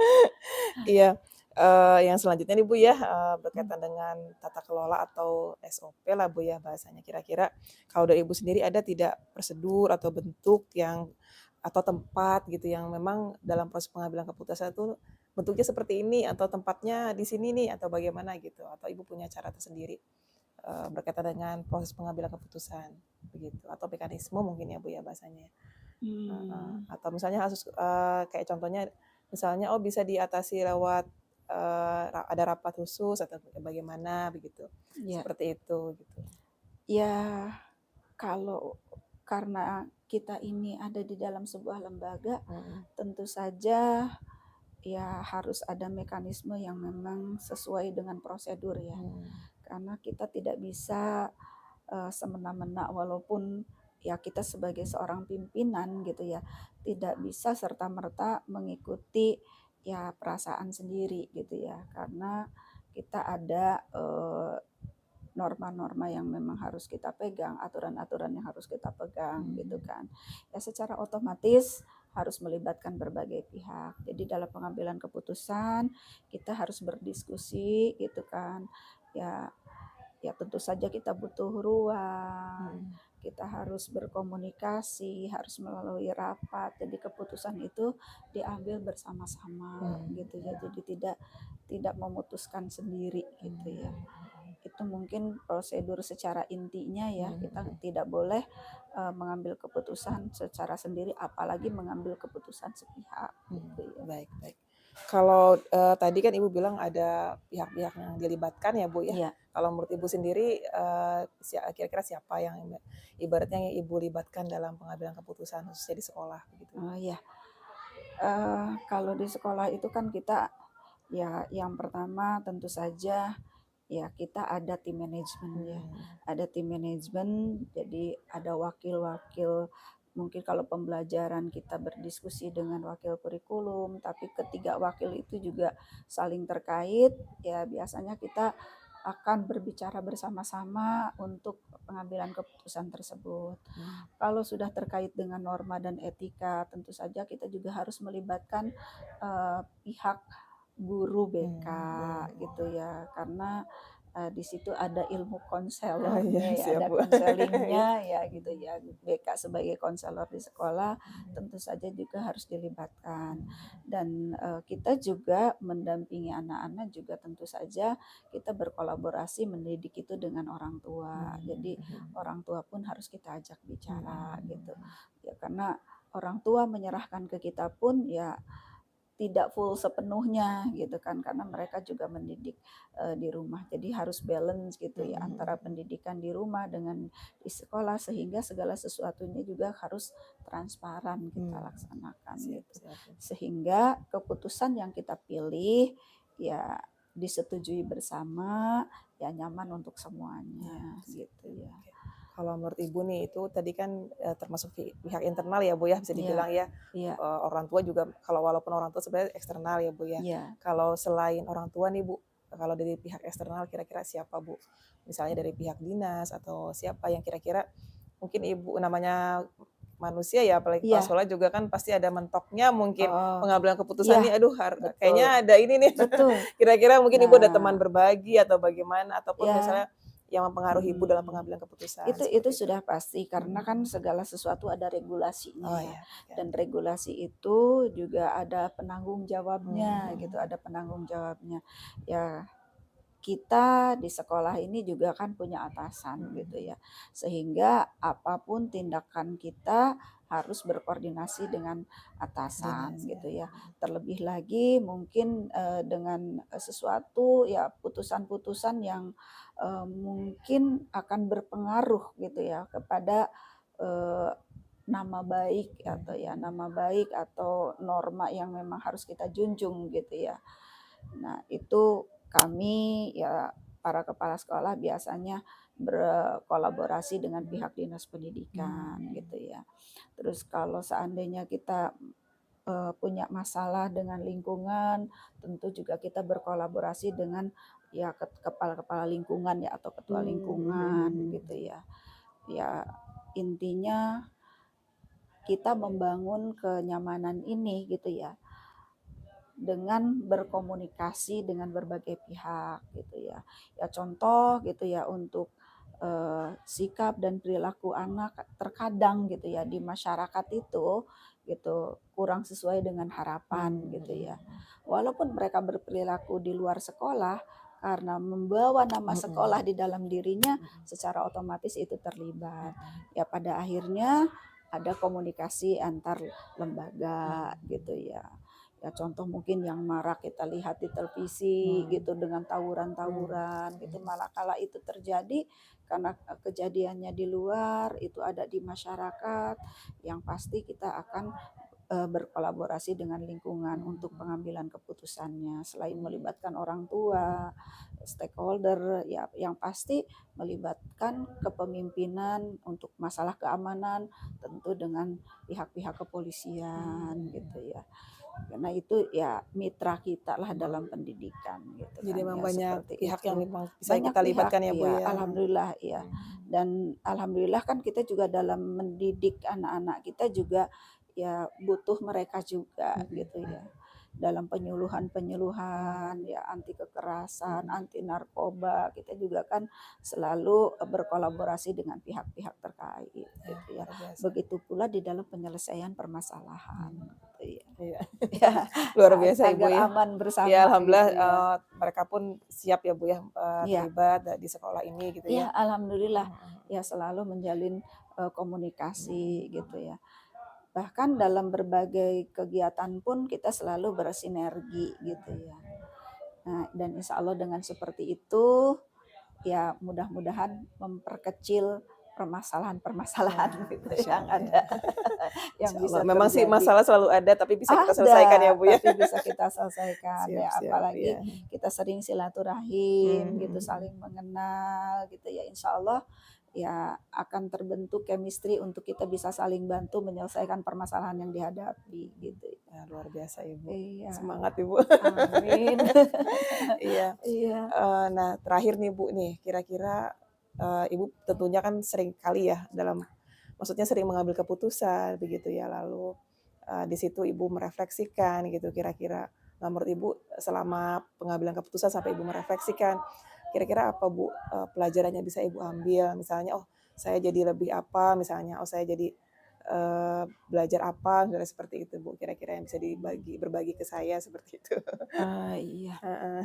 [SPEAKER 1] Iya, yang selanjutnya nih Bu ya,
[SPEAKER 2] Mmm,
[SPEAKER 1] berkaitan dengan tata kelola atau SOP lah Bu ya bahasanya. Kira-kira kalau dari Ibu sendiri ada tidak prosedur atau bentuk yang atau tempat gitu yang memang dalam proses pengambilan keputusan itu bentuknya seperti ini atau tempatnya di sini nih atau bagaimana gitu? Atau Ibu punya cara tersendiri, berkaitan dengan proses pengambilan keputusan begitu atau mekanisme mungkin ya Bu ya bahasanya ya? Heeh,
[SPEAKER 2] mmm,
[SPEAKER 1] atau misalnya harus, kayak contohnya misalnya, oh bisa diatasi lewat, ada rapat khusus atau bagaimana begitu,
[SPEAKER 2] iya.
[SPEAKER 1] seperti itu gitu.
[SPEAKER 2] Ya kalau karena kita ini ada di dalam sebuah lembaga,
[SPEAKER 1] Mhm,
[SPEAKER 2] tentu saja ya harus ada mekanisme yang memang sesuai dengan prosedur ya.
[SPEAKER 1] mmm,
[SPEAKER 2] Karena kita tidak bisa, semena-mena walaupun ya kita sebagai seorang pimpinan gitu ya, tidak bisa serta-merta mengikuti ya perasaan sendiri gitu ya. Karena kita ada norma-norma yang memang harus kita pegang, aturan-aturan yang harus kita pegang gitu kan. Ya secara otomatis harus melibatkan berbagai pihak. Jadi dalam pengambilan keputusan kita harus berdiskusi gitu kan. Ya ya tentu saja kita butuh ruang, kita harus berkomunikasi, harus melalui rapat. Jadi keputusan itu diambil bersama-sama gitu ya. Jadi tidak memutuskan sendiri gitu ya. Itu mungkin prosedur secara intinya ya. Kita tidak boleh mengambil keputusan secara sendiri, apalagi mengambil keputusan sepihak gitu ya.
[SPEAKER 1] Baik, baik. Kalau tadi kan Ibu bilang ada pihak-pihak yang dilibatkan ya Bu ya.
[SPEAKER 2] Iya.
[SPEAKER 1] Kalau menurut Ibu sendiri kira-kira siapa yang ibaratnya yang Ibu libatkan dalam pengambilan keputusan khususnya di sekolah begitu?
[SPEAKER 2] Oh iya. Kalau di sekolah itu kan kita ya yang pertama tentu saja ya kita ada tim manajemen ya. Ada tim manajemen, jadi ada wakil-wakil. Mungkin kalau pembelajaran kita berdiskusi dengan wakil kurikulum, tapi ketiga wakil itu juga saling terkait, ya biasanya kita akan berbicara bersama-sama untuk pengambilan keputusan tersebut. Kalau sudah terkait dengan norma dan etika, tentu saja kita juga harus melibatkan pihak guru BK gitu ya, karena di situ ada ilmu
[SPEAKER 1] Oh
[SPEAKER 2] konselornya
[SPEAKER 1] iya,
[SPEAKER 2] ya,
[SPEAKER 1] siap
[SPEAKER 2] ada
[SPEAKER 1] Bu.
[SPEAKER 2] konselingnya ya gitu ya. BK sebagai konselor di sekolah tentu saja juga harus dilibatkan. Dan kita juga mendampingi anak-anak juga tentu saja kita berkolaborasi mendidik itu dengan orang tua. Jadi orang tua pun harus kita ajak bicara gitu. Ya karena orang tua menyerahkan ke kita pun ya tidak full sepenuhnya gitu kan, karena mereka juga mendidik di rumah. Jadi harus balance gitu ya antara pendidikan di rumah dengan di sekolah, sehingga segala sesuatunya juga harus transparan kita laksanakan
[SPEAKER 1] Siap,
[SPEAKER 2] gitu.
[SPEAKER 1] siap.
[SPEAKER 2] Sehingga keputusan yang kita pilih ya disetujui bersama, ya nyaman untuk semuanya gitu ya.
[SPEAKER 1] Kalau menurut Ibu nih itu tadi kan termasuk pihak internal ya Bu ya, bisa dibilang ya.
[SPEAKER 2] Iya.
[SPEAKER 1] Orang tua juga kalau walaupun orang tua sebenarnya eksternal ya Bu ya.
[SPEAKER 2] Iya.
[SPEAKER 1] Kalau selain orang tua nih Bu, kalau dari pihak eksternal kira-kira siapa Bu? Misalnya dari pihak dinas atau siapa yang kira-kira mungkin Ibu namanya manusia ya, apalagi kalau
[SPEAKER 2] Iya.
[SPEAKER 1] sekolah juga kan pasti ada mentoknya mungkin
[SPEAKER 2] Oh,
[SPEAKER 1] pengambilan keputusan
[SPEAKER 2] iya,
[SPEAKER 1] nih, aduh
[SPEAKER 2] betul.
[SPEAKER 1] kayaknya ada ini nih.
[SPEAKER 2] Betul.
[SPEAKER 1] Kira-kira mungkin Ibu ada teman
[SPEAKER 2] Nah,
[SPEAKER 1] berbagi atau bagaimana ataupun
[SPEAKER 2] ya,
[SPEAKER 1] misalnya yang mempengaruhi Ibu dalam pengambilan keputusan
[SPEAKER 2] itu
[SPEAKER 1] seperti itu.
[SPEAKER 2] sudah pasti karena kan segala sesuatu ada regulasinya
[SPEAKER 1] Oh
[SPEAKER 2] ya.
[SPEAKER 1] ya.
[SPEAKER 2] Dan regulasi itu juga ada penanggung jawabnya gitu, ada penanggung jawabnya. Ya, kita di sekolah ini juga kan punya atasan gitu ya. Sehingga apapun tindakan kita harus berkoordinasi dengan atasan
[SPEAKER 1] Dinas ya.
[SPEAKER 2] gitu ya. Terlebih lagi mungkin dengan sesuatu ya putusan-putusan yang mungkin akan berpengaruh gitu ya kepada nama baik atau norma yang memang harus kita junjung gitu ya. Nah, itu kami ya para kepala sekolah biasanya berkolaborasi dengan pihak dinas pendidikan gitu ya. Terus kalau seandainya kita punya masalah dengan lingkungan, tentu juga kita berkolaborasi dengan ya kepala-kepala lingkungan ya atau ketua lingkungan gitu ya. Ya intinya kita membangun kenyamanan ini gitu ya dengan berkomunikasi dengan berbagai pihak gitu ya. Ya contoh gitu ya untuk sikap dan perilaku anak terkadang gitu ya di masyarakat itu gitu kurang sesuai dengan harapan gitu ya. Walaupun mereka berperilaku di luar sekolah karena membawa nama sekolah di dalam dirinya secara otomatis itu terlibat. Ya pada akhirnya ada komunikasi antar lembaga gitu ya. Ya contoh mungkin yang marak kita lihat di televisi gitu dengan tawuran-tawuran gitu, malah kala itu terjadi karena kejadiannya di luar itu ada di masyarakat, yang pasti kita akan berkolaborasi dengan lingkungan untuk pengambilan keputusannya. Selain melibatkan orang tua, stakeholder, ya yang pasti melibatkan kepemimpinan untuk masalah keamanan, tentu dengan pihak-pihak kepolisian gitu ya. Karena itu ya mitra kita lah dalam pendidikan gitu
[SPEAKER 1] Jadi
[SPEAKER 2] kan
[SPEAKER 1] memang
[SPEAKER 2] ya,
[SPEAKER 1] banyak
[SPEAKER 2] seperti
[SPEAKER 1] pihak yang
[SPEAKER 2] itu.
[SPEAKER 1] memang bisa
[SPEAKER 2] Banyak
[SPEAKER 1] kita
[SPEAKER 2] pihak
[SPEAKER 1] libatkan ya Bu
[SPEAKER 2] ya,
[SPEAKER 1] ya.
[SPEAKER 2] alhamdulillah ya. Dan alhamdulillah kan kita juga dalam mendidik anak-anak kita juga ya butuh mereka juga gitu ya. Dalam penyuluhan-penyuluhan ya, anti kekerasan, anti narkoba, kita juga kan selalu berkolaborasi dengan pihak-pihak terkait gitu ya.
[SPEAKER 1] Luar biasa.
[SPEAKER 2] Begitu pula di dalam penyelesaian permasalahan gitu ya.
[SPEAKER 1] Iya.
[SPEAKER 2] Ya,
[SPEAKER 1] Luar biasa Ibu
[SPEAKER 2] agar
[SPEAKER 1] ya.
[SPEAKER 2] aman bersama
[SPEAKER 1] Ya alhamdulillah
[SPEAKER 2] gitu ya.
[SPEAKER 1] mereka pun siap ya Bu ya
[SPEAKER 2] Iya.
[SPEAKER 1] terlibat di sekolah ini gitu
[SPEAKER 2] Ya,
[SPEAKER 1] ya.
[SPEAKER 2] alhamdulillah ya selalu menjalin komunikasi gitu ya. Bahkan dalam berbagai kegiatan pun kita selalu bersinergi gitu ya. Nah, dan insya Allah dengan seperti itu ya mudah-mudahan memperkecil permasalahan-permasalahan gitu
[SPEAKER 1] Masya
[SPEAKER 2] yang
[SPEAKER 1] Allah ya.
[SPEAKER 2] ada yang
[SPEAKER 1] Insya
[SPEAKER 2] bisa
[SPEAKER 1] Allah. Memang sih
[SPEAKER 2] terjadi.
[SPEAKER 1] masalah selalu ada tapi bisa kita selesaikan ya
[SPEAKER 2] Ada,
[SPEAKER 1] Bu ya.
[SPEAKER 2] tapi bisa kita selesaikan ya.
[SPEAKER 1] Siap-siap
[SPEAKER 2] Apalagi
[SPEAKER 1] ya.
[SPEAKER 2] kita sering silaturahim gitu, saling mengenal gitu ya. Insya Allah ya akan terbentuk chemistry untuk kita bisa saling bantu menyelesaikan permasalahan yang dihadapi gitu.
[SPEAKER 1] Ya, luar biasa Ibu.
[SPEAKER 2] Iya.
[SPEAKER 1] Semangat Ibu.
[SPEAKER 2] Amin.
[SPEAKER 1] Iya.
[SPEAKER 2] Iya.
[SPEAKER 1] Nah terakhir nih Bu nih, kira-kira Ibu tentunya kan sering kali ya maksudnya sering mengambil keputusan begitu ya, lalu di situ Ibu merefleksikan gitu kira-kira. Nah menurut Ibu selama pengambilan keputusan sampai Ibu merefleksikan, kira-kira apa Bu pelajaran yang bisa Ibu ambil? Misalnya, oh saya jadi lebih apa, misalnya, oh saya jadi belajar apa, misalnya seperti itu Bu, kira-kira yang bisa berbagi ke saya seperti itu.
[SPEAKER 2] Iya.
[SPEAKER 1] Heeh.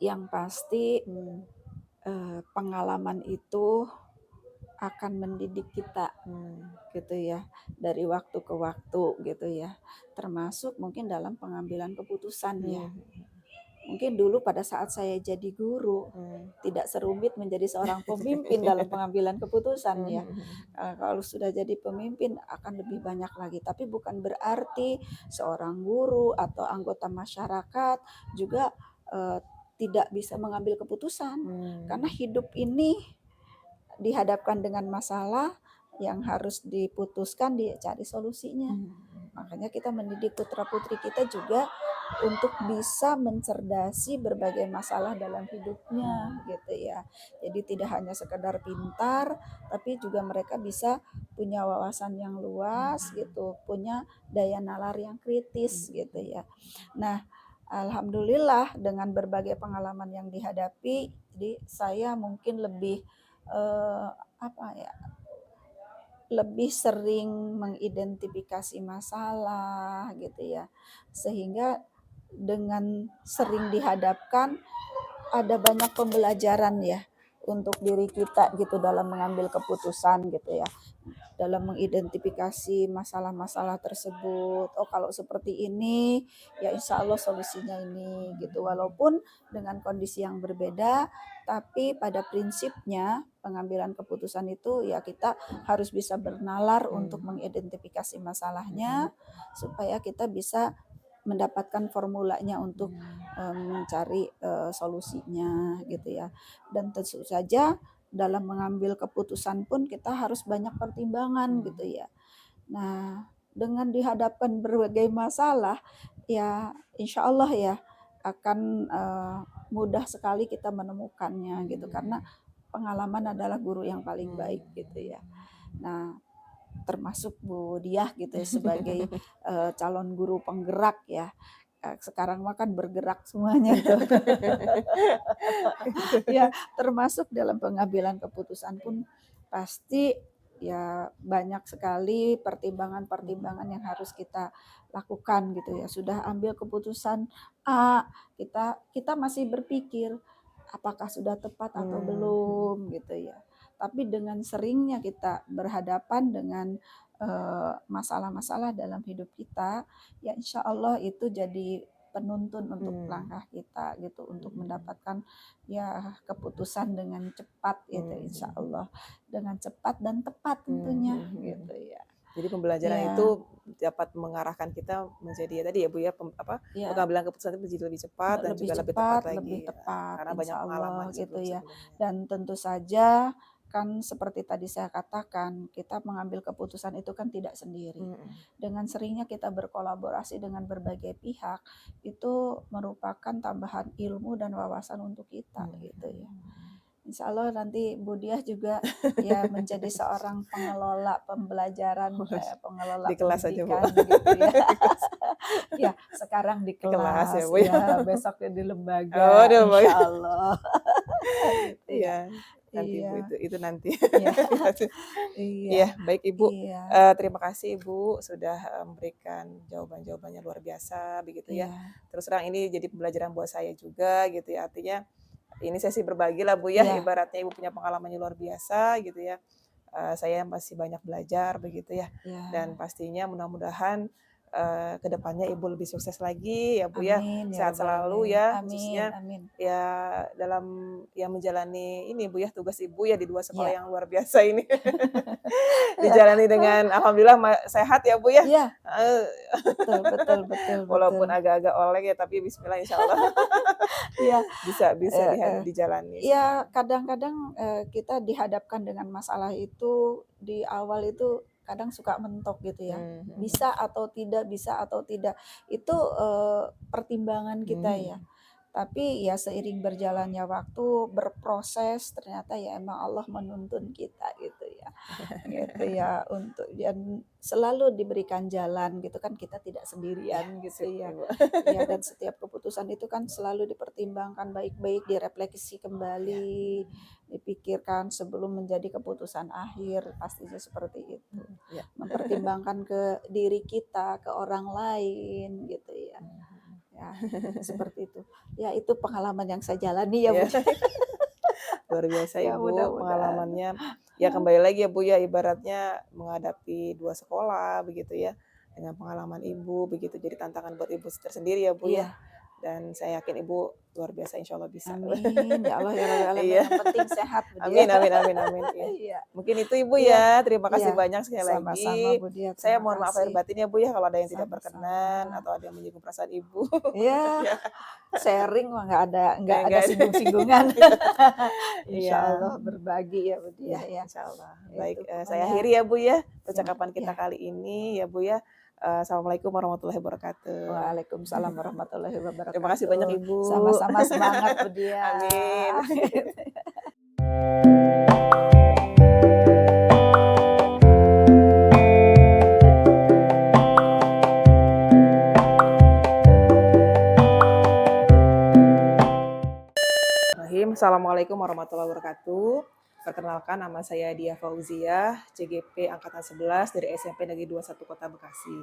[SPEAKER 2] Yang pasti pengalaman itu akan mendidik kita gitu ya, dari waktu ke waktu gitu ya, termasuk mungkin dalam pengambilan keputusan ya. Mungkin dulu pada saat saya jadi guru tidak serumit menjadi seorang pemimpin dalam pengambilan keputusan ya. Kalau sudah jadi pemimpin akan lebih banyak lagi, tapi bukan berarti seorang guru atau anggota masyarakat juga tidak bisa mengambil keputusan, karena hidup ini dihadapkan dengan masalah yang harus diputuskan, dicari solusinya. Makanya kita mendidik putra-putri kita juga untuk bisa mencerdasi berbagai masalah dalam hidupnya gitu ya. Jadi tidak hanya sekedar pintar, tapi juga mereka bisa punya wawasan yang luas gitu, punya daya nalar yang kritis gitu ya. Nah, alhamdulillah dengan berbagai pengalaman yang dihadapi, jadi saya mungkin lebih lebih sering mengidentifikasi masalah gitu ya. Sehingga dengan sering dihadapkan ada banyak pembelajaran ya untuk diri kita gitu dalam mengambil keputusan gitu ya. Dalam mengidentifikasi masalah-masalah tersebut. Oh kalau seperti ini ya insya Allah solusinya ini gitu. Walaupun dengan kondisi yang berbeda, tapi pada prinsipnya pengambilan keputusan itu ya kita harus bisa bernalar untuk mengidentifikasi masalahnya supaya kita bisa mendapatkan formulanya untuk mencari solusinya gitu ya. Dan tentu saja dalam mengambil keputusan pun kita harus banyak pertimbangan gitu ya. Nah, dengan dihadapkan berbagai masalah ya insya Allah ya akan mudah sekali kita menemukannya gitu, karena pengalaman adalah guru yang paling baik gitu ya. Nah, termasuk Bu Diah gitu ya sebagai calon guru penggerak ya. Sekarang makan bergerak semuanya tuh. Ya, termasuk dalam pengambilan keputusan pun pasti ya banyak sekali pertimbangan-pertimbangan yang harus kita lakukan gitu ya. Sudah ambil keputusan A, kita masih berpikir apakah sudah tepat atau belum gitu ya. Tapi dengan seringnya kita berhadapan dengan masalah-masalah dalam hidup kita, ya insya Allah itu jadi penuntun untuk langkah kita gitu, untuk mendapatkan ya keputusan dengan cepat gitu insya Allah, dengan cepat dan tepat tentunya gitu ya.
[SPEAKER 1] Jadi pembelajaran
[SPEAKER 2] Ya,
[SPEAKER 1] itu dapat mengarahkan kita menjadi ya tadi ya Bu ya,
[SPEAKER 2] ya,
[SPEAKER 1] pengambilan keputusan itu menjadi lebih cepat dan
[SPEAKER 2] lebih
[SPEAKER 1] juga lebih tepat
[SPEAKER 2] cepat, lebih
[SPEAKER 1] lagi,
[SPEAKER 2] tepat,
[SPEAKER 1] karena banyak
[SPEAKER 2] insya
[SPEAKER 1] pengalaman
[SPEAKER 2] Allah gitu ya.
[SPEAKER 1] sebelum-sebelumnya.
[SPEAKER 2] Dan tentu saja kan seperti tadi saya katakan, kita mengambil keputusan itu kan tidak sendiri.
[SPEAKER 1] Mhm.
[SPEAKER 2] Dengan seringnya kita berkolaborasi dengan berbagai pihak, itu merupakan tambahan ilmu dan wawasan untuk kita gitu ya. Insya Allah nanti Bu Diah juga ya menjadi seorang pengelola pembelajaran, pengelola
[SPEAKER 1] Di kelas aja Bu.
[SPEAKER 2] pendidikan gitu ya.
[SPEAKER 1] Di kelas.
[SPEAKER 2] Ya, sekarang di
[SPEAKER 1] Di kelas ya
[SPEAKER 2] kelas,
[SPEAKER 1] Bu ya.
[SPEAKER 2] ya besoknya di
[SPEAKER 1] Oh
[SPEAKER 2] lembaga,
[SPEAKER 1] di lembaga.
[SPEAKER 2] insya Allah. Gitu ya.
[SPEAKER 1] Iya, nanti
[SPEAKER 2] Iya,
[SPEAKER 1] Ibu itu nanti.
[SPEAKER 2] iya, iya,
[SPEAKER 1] Iya, baik Ibu.
[SPEAKER 2] iya,
[SPEAKER 1] Terima kasih Ibu sudah memberikan jawaban-jawabannya luar biasa begitu ya.
[SPEAKER 2] iya,
[SPEAKER 1] Terus terang ini jadi pembelajaran buat saya juga gitu ya. Artinya ini sesi berbagi lah Bu ya.
[SPEAKER 2] iya,
[SPEAKER 1] Ibaratnya Ibu punya pengalamannya luar biasa gitu ya. Saya masih banyak belajar begitu ya. Dan
[SPEAKER 2] iya.
[SPEAKER 1] pastinya mudah-mudahan ke depannya Ibu lebih sukses lagi ya Bu ya.
[SPEAKER 2] Amin ya
[SPEAKER 1] Sehat
[SPEAKER 2] rabbal
[SPEAKER 1] selalu
[SPEAKER 2] alamin.
[SPEAKER 1] ya,
[SPEAKER 2] Amin,
[SPEAKER 1] khususnya
[SPEAKER 2] amin.
[SPEAKER 1] ya dalam ya menjalani ini Bu ya, tugas Ibu ya di 2 sekolah
[SPEAKER 2] Iya.
[SPEAKER 1] yang luar biasa ini. Dijalani dengan alhamdulillah sehat ya Bu ya.
[SPEAKER 2] Iya,
[SPEAKER 1] Heeh,
[SPEAKER 2] betul, betul, betul, betul.
[SPEAKER 1] walaupun agak-agak oleng ya tapi bismillah insyaallah
[SPEAKER 2] Iya,
[SPEAKER 1] bisa bisa
[SPEAKER 2] eh, eh.
[SPEAKER 1] dijalani
[SPEAKER 2] Ya,
[SPEAKER 1] semuanya.
[SPEAKER 2] kadang-kadang kita dihadapkan dengan masalah itu di awal itu kadang suka mentok gitu ya.
[SPEAKER 1] Mhm,
[SPEAKER 2] Bisa atau tidak, bisa atau tidak. Itu pertimbangan kita ya.
[SPEAKER 1] mhm.
[SPEAKER 2] Tapi ya seiring berjalannya waktu, berproses, ternyata ya emang Allah menuntun kita gitu ya. Gitu ya, untuk dan selalu diberikan jalan gitu kan, kita tidak
[SPEAKER 1] Iya,
[SPEAKER 2] sendirian gitu
[SPEAKER 1] sip
[SPEAKER 2] ya.
[SPEAKER 1] Ibu.
[SPEAKER 2] Ya, dan setiap keputusan itu kan selalu dipertimbangkan baik-baik, direfleksi
[SPEAKER 1] Iya,
[SPEAKER 2] kembali, dipikirkan sebelum menjadi keputusan akhir, pastinya seperti itu.
[SPEAKER 1] iya.
[SPEAKER 2] Mempertimbangkan ke diri kita, ke orang lain gitu ya.
[SPEAKER 1] Mhm.
[SPEAKER 2] Ya, seperti itu. Ya, itu pengalaman yang saya jalani ya,
[SPEAKER 1] Iya,
[SPEAKER 2] Bu.
[SPEAKER 1] luar biasa
[SPEAKER 2] Ya,
[SPEAKER 1] Ibu
[SPEAKER 2] mudah-mudahan.
[SPEAKER 1] pengalamannya. Ya kembali lagi ya Bu ya, ibaratnya menghadapi 2 sekolah begitu ya, dengan pengalaman Ibu begitu, jadi tantangan buat Ibu tersendiri ya Bu ya.
[SPEAKER 2] Iya,
[SPEAKER 1] Dan saya yakin Ibu luar biasa insyaallah bisa.
[SPEAKER 2] amin. Ya Allah ya rabbal alamin,
[SPEAKER 1] Iya.
[SPEAKER 2] yang penting sehat, Bu
[SPEAKER 1] Amin
[SPEAKER 2] dia.
[SPEAKER 1] amin amin amin, iya.
[SPEAKER 2] Iya,
[SPEAKER 1] Mungkin itu Ibu
[SPEAKER 2] iya,
[SPEAKER 1] ya, terima
[SPEAKER 2] iya.
[SPEAKER 1] kasih banyak sekali
[SPEAKER 2] Sama-sama,
[SPEAKER 1] lagi.
[SPEAKER 2] Bu dia,
[SPEAKER 1] Saya
[SPEAKER 2] terima
[SPEAKER 1] mohon maaf lahir
[SPEAKER 2] kasih.
[SPEAKER 1] batin ya Bu ya, kalau ada yang tidak berkenan
[SPEAKER 2] Sama-sama.
[SPEAKER 1] atau ada yang menyinggung perasaan Ibu.
[SPEAKER 2] Ya,
[SPEAKER 1] Ya,
[SPEAKER 2] sharing mah nggak ada
[SPEAKER 1] enggak ada.
[SPEAKER 2] singgung-singgungan. Insya
[SPEAKER 1] Iya,
[SPEAKER 2] Allah berbagi ya, Bu
[SPEAKER 1] iya
[SPEAKER 2] dia ya.
[SPEAKER 1] insyaallah.
[SPEAKER 2] Itu
[SPEAKER 1] Baik, saya
[SPEAKER 2] pokoknya
[SPEAKER 1] akhiri ya Bu ya, percakapan kita
[SPEAKER 2] ya.
[SPEAKER 1] kali ini ya Bu ya. Assalamualaikum warahmatullahi wabarakatuh.
[SPEAKER 2] Waalaikumsalam warahmatullahi
[SPEAKER 1] Terima kasih banyak
[SPEAKER 2] wabarakatuh.
[SPEAKER 1] Ibu.
[SPEAKER 2] Sama-sama semangat, Bu dia.
[SPEAKER 1] Amin. Assalamualaikum warahmatullahi wabarakatuh. Perkenalkan nama saya Dia Fauziah, CGP Angkatan 11 dari SMP Negeri 21 Kota Bekasi.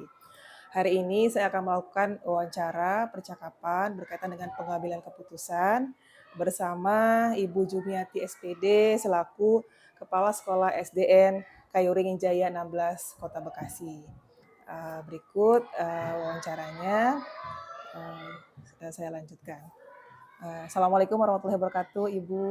[SPEAKER 1] Hari ini saya akan melakukan wawancara percakapan berkaitan dengan pengambilan keputusan bersama Ibu Jumiati SPD selaku Kepala Sekolah SDN Kayuringin Jaya 16 Kota Bekasi. Berikut wawancaranya saya lanjutkan. Assalamualaikum warahmatullahi wabarakatuh, Ibu.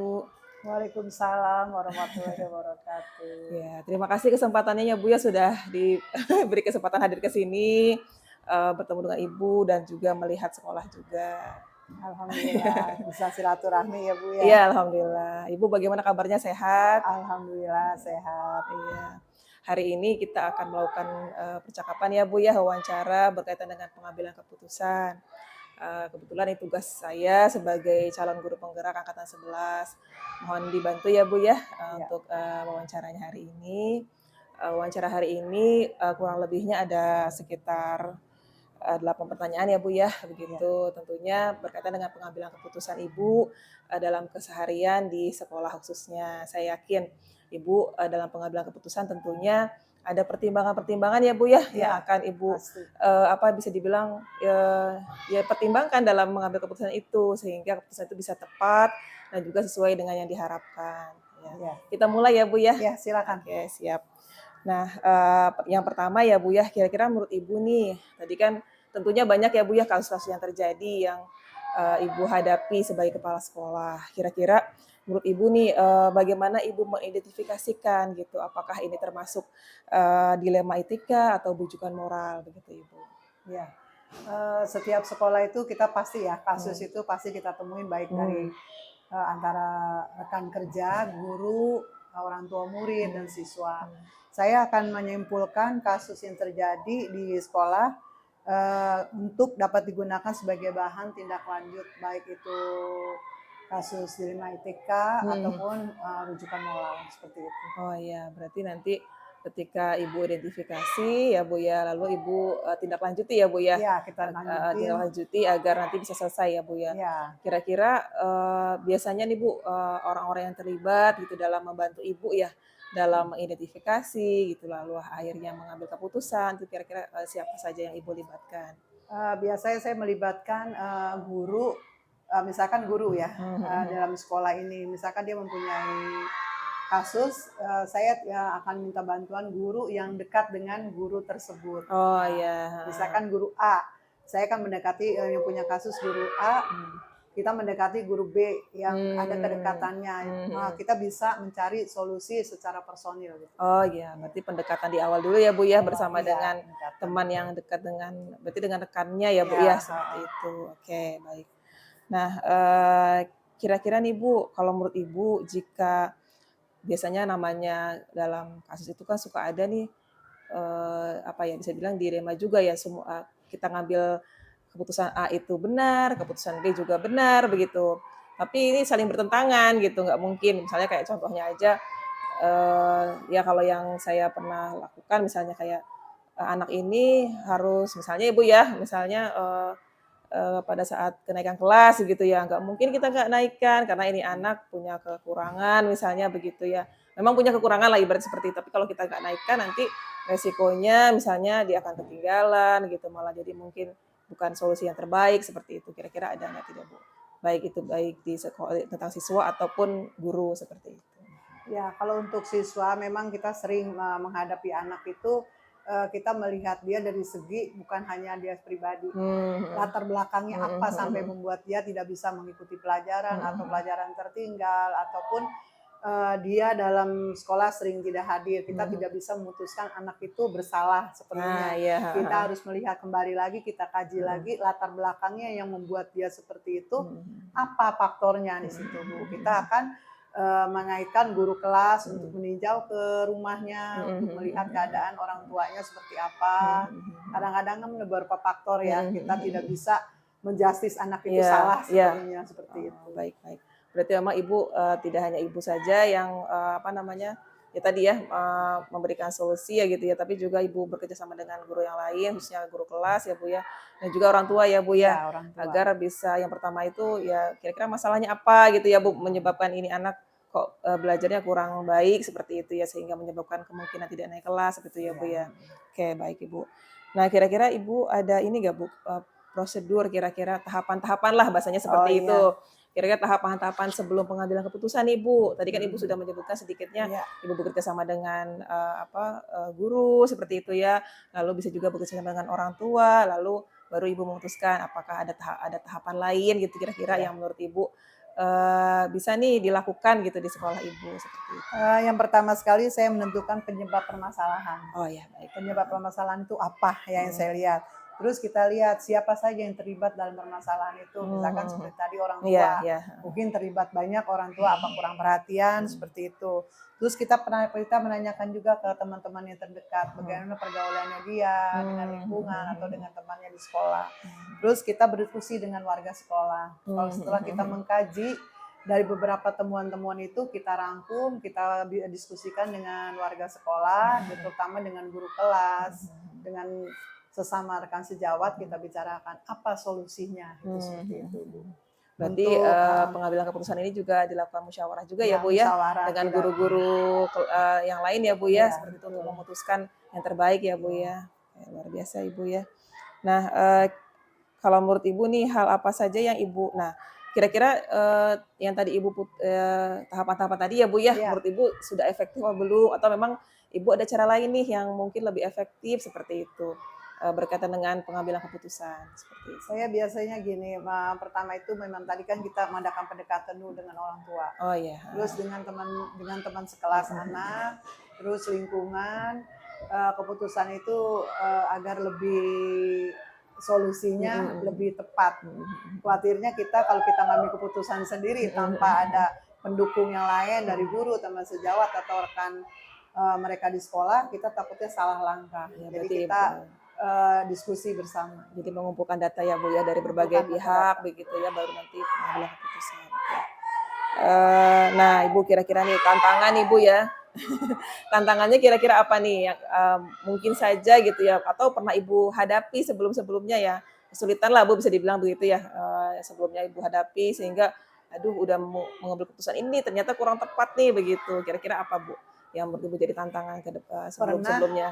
[SPEAKER 3] Waalaikumsalam warahmatullahi wabarakatuh.
[SPEAKER 1] Ya, terima kasih kesempatannya ya Bu ya sudah diberi kesempatan hadir ke sini bertemu dengan Ibu dan juga melihat sekolah juga.
[SPEAKER 3] Alhamdulillah bisa silaturahmi ya Bu ya.
[SPEAKER 1] Iya, alhamdulillah. Ibu bagaimana kabarnya, sehat?
[SPEAKER 3] Alhamdulillah sehat.
[SPEAKER 1] Iya. Hari ini kita akan melakukan percakapan ya Bu ya, wawancara berkaitan dengan pengambilan keputusan. Kebetulan ini tugas saya sebagai calon guru penggerak angkatan 11. Mohon dibantu ya Bu ya
[SPEAKER 3] Ya.
[SPEAKER 1] untuk wawancaranya hari ini. Wawancara hari ini kurang lebihnya ada sekitar 8 pertanyaan ya Bu ya, begitu. Tentunya berkaitan dengan pengambilan keputusan Ibu dalam keseharian di sekolah khususnya. Saya yakin Ibu dalam pengambilan keputusan tentunya ada pertimbangan-pertimbangan ya Bu ya, yang akan Ibu
[SPEAKER 3] Pasti.
[SPEAKER 1] bisa dibilang ya pertimbangkan dalam mengambil keputusan itu sehingga keputusan itu bisa tepat dan juga sesuai dengan yang diharapkan. Ya.
[SPEAKER 3] Ya.
[SPEAKER 1] Kita mulai ya Bu ya.
[SPEAKER 3] Ya, silakan.
[SPEAKER 1] Oke, siap. Nah, yang pertama ya Bu ya, kira-kira menurut Ibu nih, tadi kan tentunya banyak ya Bu ya kasus-kasus yang terjadi yang Ibu hadapi sebagai kepala sekolah. Kira-kira menurut Ibu nih, bagaimana Ibu mengidentifikasikan gitu, apakah ini termasuk, dilema etika atau bujukan moral begitu Ibu?
[SPEAKER 3] Ya, setiap sekolah itu kita pasti ya, kasus
[SPEAKER 1] Hmm.
[SPEAKER 3] itu pasti kita temuin baik
[SPEAKER 1] Hmm.
[SPEAKER 3] dari antara rekan kerja, guru, orang tua murid, dan siswa. Saya akan menyimpulkan kasus yang terjadi di sekolah untuk dapat digunakan sebagai bahan tindak lanjut, baik itu kasus dilema etika ataupun rujukan moral seperti itu.
[SPEAKER 1] Oh iya, berarti nanti ketika Ibu identifikasi ya Bu ya, lalu Ibu tindak lanjuti ya Bu ya,
[SPEAKER 3] Ya, kita
[SPEAKER 1] tindak
[SPEAKER 3] lanjutin.
[SPEAKER 1] lanjuti agar nanti bisa selesai ya Bu ya.
[SPEAKER 3] Ya,
[SPEAKER 1] Kira-kira biasanya nih Bu, orang-orang yang terlibat gitu dalam membantu Ibu ya, dalam mengidentifikasi gitu, lalu akhirnya mengambil keputusan, itu kira-kira siapa saja yang Ibu libatkan?
[SPEAKER 3] biasanya saya melibatkan guru, misalkan guru ya, dalam sekolah ini, misalkan dia mempunyai kasus, saya ya akan minta bantuan guru yang dekat dengan guru tersebut.
[SPEAKER 1] Oh
[SPEAKER 3] Nah,
[SPEAKER 1] iya.
[SPEAKER 3] misalkan guru A, saya akan mendekati yang punya kasus guru A, kita mendekati guru B yang ada kedekatannya. Nah, kita bisa mencari solusi secara personil. Gitu.
[SPEAKER 1] Oh iya, berarti pendekatan di awal dulu ya Bu ya, bersama
[SPEAKER 3] Iya,
[SPEAKER 1] dengan
[SPEAKER 3] pendekatan.
[SPEAKER 1] teman yang dekat dengan, berarti dengan rekannya ya Bu
[SPEAKER 3] Iya,
[SPEAKER 1] ya, seperti itu. Oke, baik. Nah, kira-kira nih Bu, kalau menurut Ibu jika biasanya namanya dalam kasus itu kan suka ada nih, apa ya, bisa bilang dilema juga ya, semua kita ngambil keputusan A itu benar, keputusan B juga benar, begitu. Tapi ini saling bertentangan gitu, nggak mungkin. Misalnya kayak contohnya aja, ya kalau yang saya pernah lakukan misalnya kayak, anak ini harus misalnya Ibu ya, misalnya, pada saat kenaikan kelas gitu ya, nggak mungkin kita nggak naikkan karena ini anak punya kekurangan misalnya begitu ya. Memang punya kekurangan lah ibarat seperti itu, tapi kalau kita nggak naikkan nanti resikonya misalnya dia akan ketinggalan gitu, malah jadi mungkin bukan solusi yang terbaik seperti itu. Kira-kira ada nggak tidak Bu? Baik di sekolah tentang siswa ataupun guru seperti itu.
[SPEAKER 3] Ya, kalau untuk siswa memang kita sering menghadapi anak itu kita melihat dia dari segi bukan hanya dia pribadi, latar belakangnya apa sampai membuat dia tidak bisa mengikuti pelajaran atau pelajaran tertinggal ataupun dia dalam sekolah sering tidak hadir. Kita tidak bisa memutuskan anak itu bersalah
[SPEAKER 1] Nah,
[SPEAKER 3] sepenuhnya.
[SPEAKER 1] iya,
[SPEAKER 3] Kita harus melihat kembali lagi, kita kaji lagi latar belakangnya yang membuat dia seperti itu, apa faktornya di situ, Bu. Kita akan mengaitkan guru kelas untuk meninjau ke rumahnya, untuk melihat keadaan orang tuanya seperti apa. Kadang-kadang kan beberapa faktor ya, kita tidak bisa menjustis anak itu
[SPEAKER 1] Iya,
[SPEAKER 3] salah
[SPEAKER 1] iya.
[SPEAKER 3] sepenuhnya seperti itu.
[SPEAKER 1] Baik, baik. Berarti memang Ibu tidak hanya Ibu saja yang apa namanya, ya tadi ya, memberikan solusi ya gitu ya, tapi juga Ibu bekerja sama dengan guru yang lain, khususnya guru kelas ya Bu ya, dan juga orang tua ya Bu ya,
[SPEAKER 3] Ya, orang tua.
[SPEAKER 1] agar bisa yang pertama itu ya kira-kira masalahnya apa gitu ya Bu, menyebabkan ini anak kok belajarnya kurang baik seperti itu ya, sehingga menyebabkan kemungkinan tidak naik kelas seperti itu ya Bu ya. Oke, baik Ibu. Nah kira-kira Ibu ada ini nggak Bu, prosedur kira-kira tahapan-tahapan lah bahasanya
[SPEAKER 3] Oh
[SPEAKER 1] seperti itu.
[SPEAKER 3] iya,
[SPEAKER 1] Kira-kira tahapan-tahapan sebelum pengambilan keputusan Ibu. Tadi kan Ibu sudah menyebutkan sedikitnya
[SPEAKER 3] iya.
[SPEAKER 1] Ibu bekerja sama dengan guru seperti itu ya. Lalu bisa juga bekerja sama dengan orang tua, lalu baru Ibu memutuskan apakah ada tahapan lain gitu kira-kira
[SPEAKER 3] Iya.
[SPEAKER 1] yang menurut Ibu bisa nih dilakukan gitu di sekolah Ibu seperti itu.
[SPEAKER 3] Yang pertama sekali saya menentukan penyebab permasalahan.
[SPEAKER 1] Oh ya, baik.
[SPEAKER 3] Penyebab permasalahan itu apa ya yang saya lihat. Terus kita lihat siapa saja yang terlibat dalam permasalahan itu. Misalkan seperti tadi orang tua.
[SPEAKER 1] Iya, iya.
[SPEAKER 3] Mungkin terlibat banyak orang tua apa kurang perhatian seperti itu. Terus kita menanyakan juga ke teman-teman yang terdekat bagaimana pergaulannya dia dengan lingkungan atau dengan temannya di sekolah. Terus kita berdiskusi dengan warga sekolah. Kalau setelah kita mengkaji dari beberapa temuan-temuan itu kita rangkum, kita diskusikan dengan warga sekolah, terutama dengan guru kelas, dengan sesama rekan sejawat kita bicarakan apa solusinya itu seperti itu Bu.
[SPEAKER 1] Berarti
[SPEAKER 3] Untuk
[SPEAKER 1] pengambilan keputusan ini juga dilakukan musyawarah juga ya Bu ya,
[SPEAKER 3] musyawarah
[SPEAKER 1] dengan
[SPEAKER 3] tidak-
[SPEAKER 1] guru-guru yang lain ya Bu ya,
[SPEAKER 3] Iya,
[SPEAKER 1] seperti itu untuk
[SPEAKER 3] betul.
[SPEAKER 1] memutuskan yang terbaik ya Bu ya. Ya, luar biasa Ibu ya. Nah, kalau menurut Ibu nih hal apa saja yang Ibu, nah kira-kira yang tadi Ibu tahapan-tahapan tadi ya Bu ya,
[SPEAKER 3] Iya.
[SPEAKER 1] menurut Ibu sudah efektif atau belum? Atau memang Ibu ada cara lain nih yang mungkin lebih efektif seperti itu? berkaitan dengan pengambilan keputusan seperti itu.
[SPEAKER 3] Saya biasanya gini, pertama itu memang tadi kan kita mengadakan pendekatan dulu dengan orang tua.
[SPEAKER 1] Oh iya.
[SPEAKER 3] Terus dengan teman sekelas anak, terus lingkungan, keputusan itu agar lebih solusinya lebih tepat. Khawatirnya kita kalau kita ngambil keputusan sendiri tanpa ada pendukung yang lain dari guru, teman sejawat atau rekan mereka di sekolah, kita takutnya salah langkah.
[SPEAKER 1] Ya,
[SPEAKER 3] jadi
[SPEAKER 1] berarti
[SPEAKER 3] kita diskusi bersama.
[SPEAKER 1] jadi mengumpulkan data ya Bu ya dari berbagai pihak begitu ya, baru nanti mengambil keputusan. Nah Ibu, kira-kira nih tantangan Ibu ya, tantangannya kira-kira apa nih yang mungkin saja gitu ya, atau pernah Ibu hadapi sebelum-sebelumnya ya, kesulitan lah Bu bisa dibilang begitu ya, sebelumnya Ibu hadapi sehingga aduh udah mau mengambil keputusan ini ternyata kurang tepat nih begitu, kira-kira apa Bu yang menurut Ibu jadi tantangan ke depan sebelum-sebelumnya?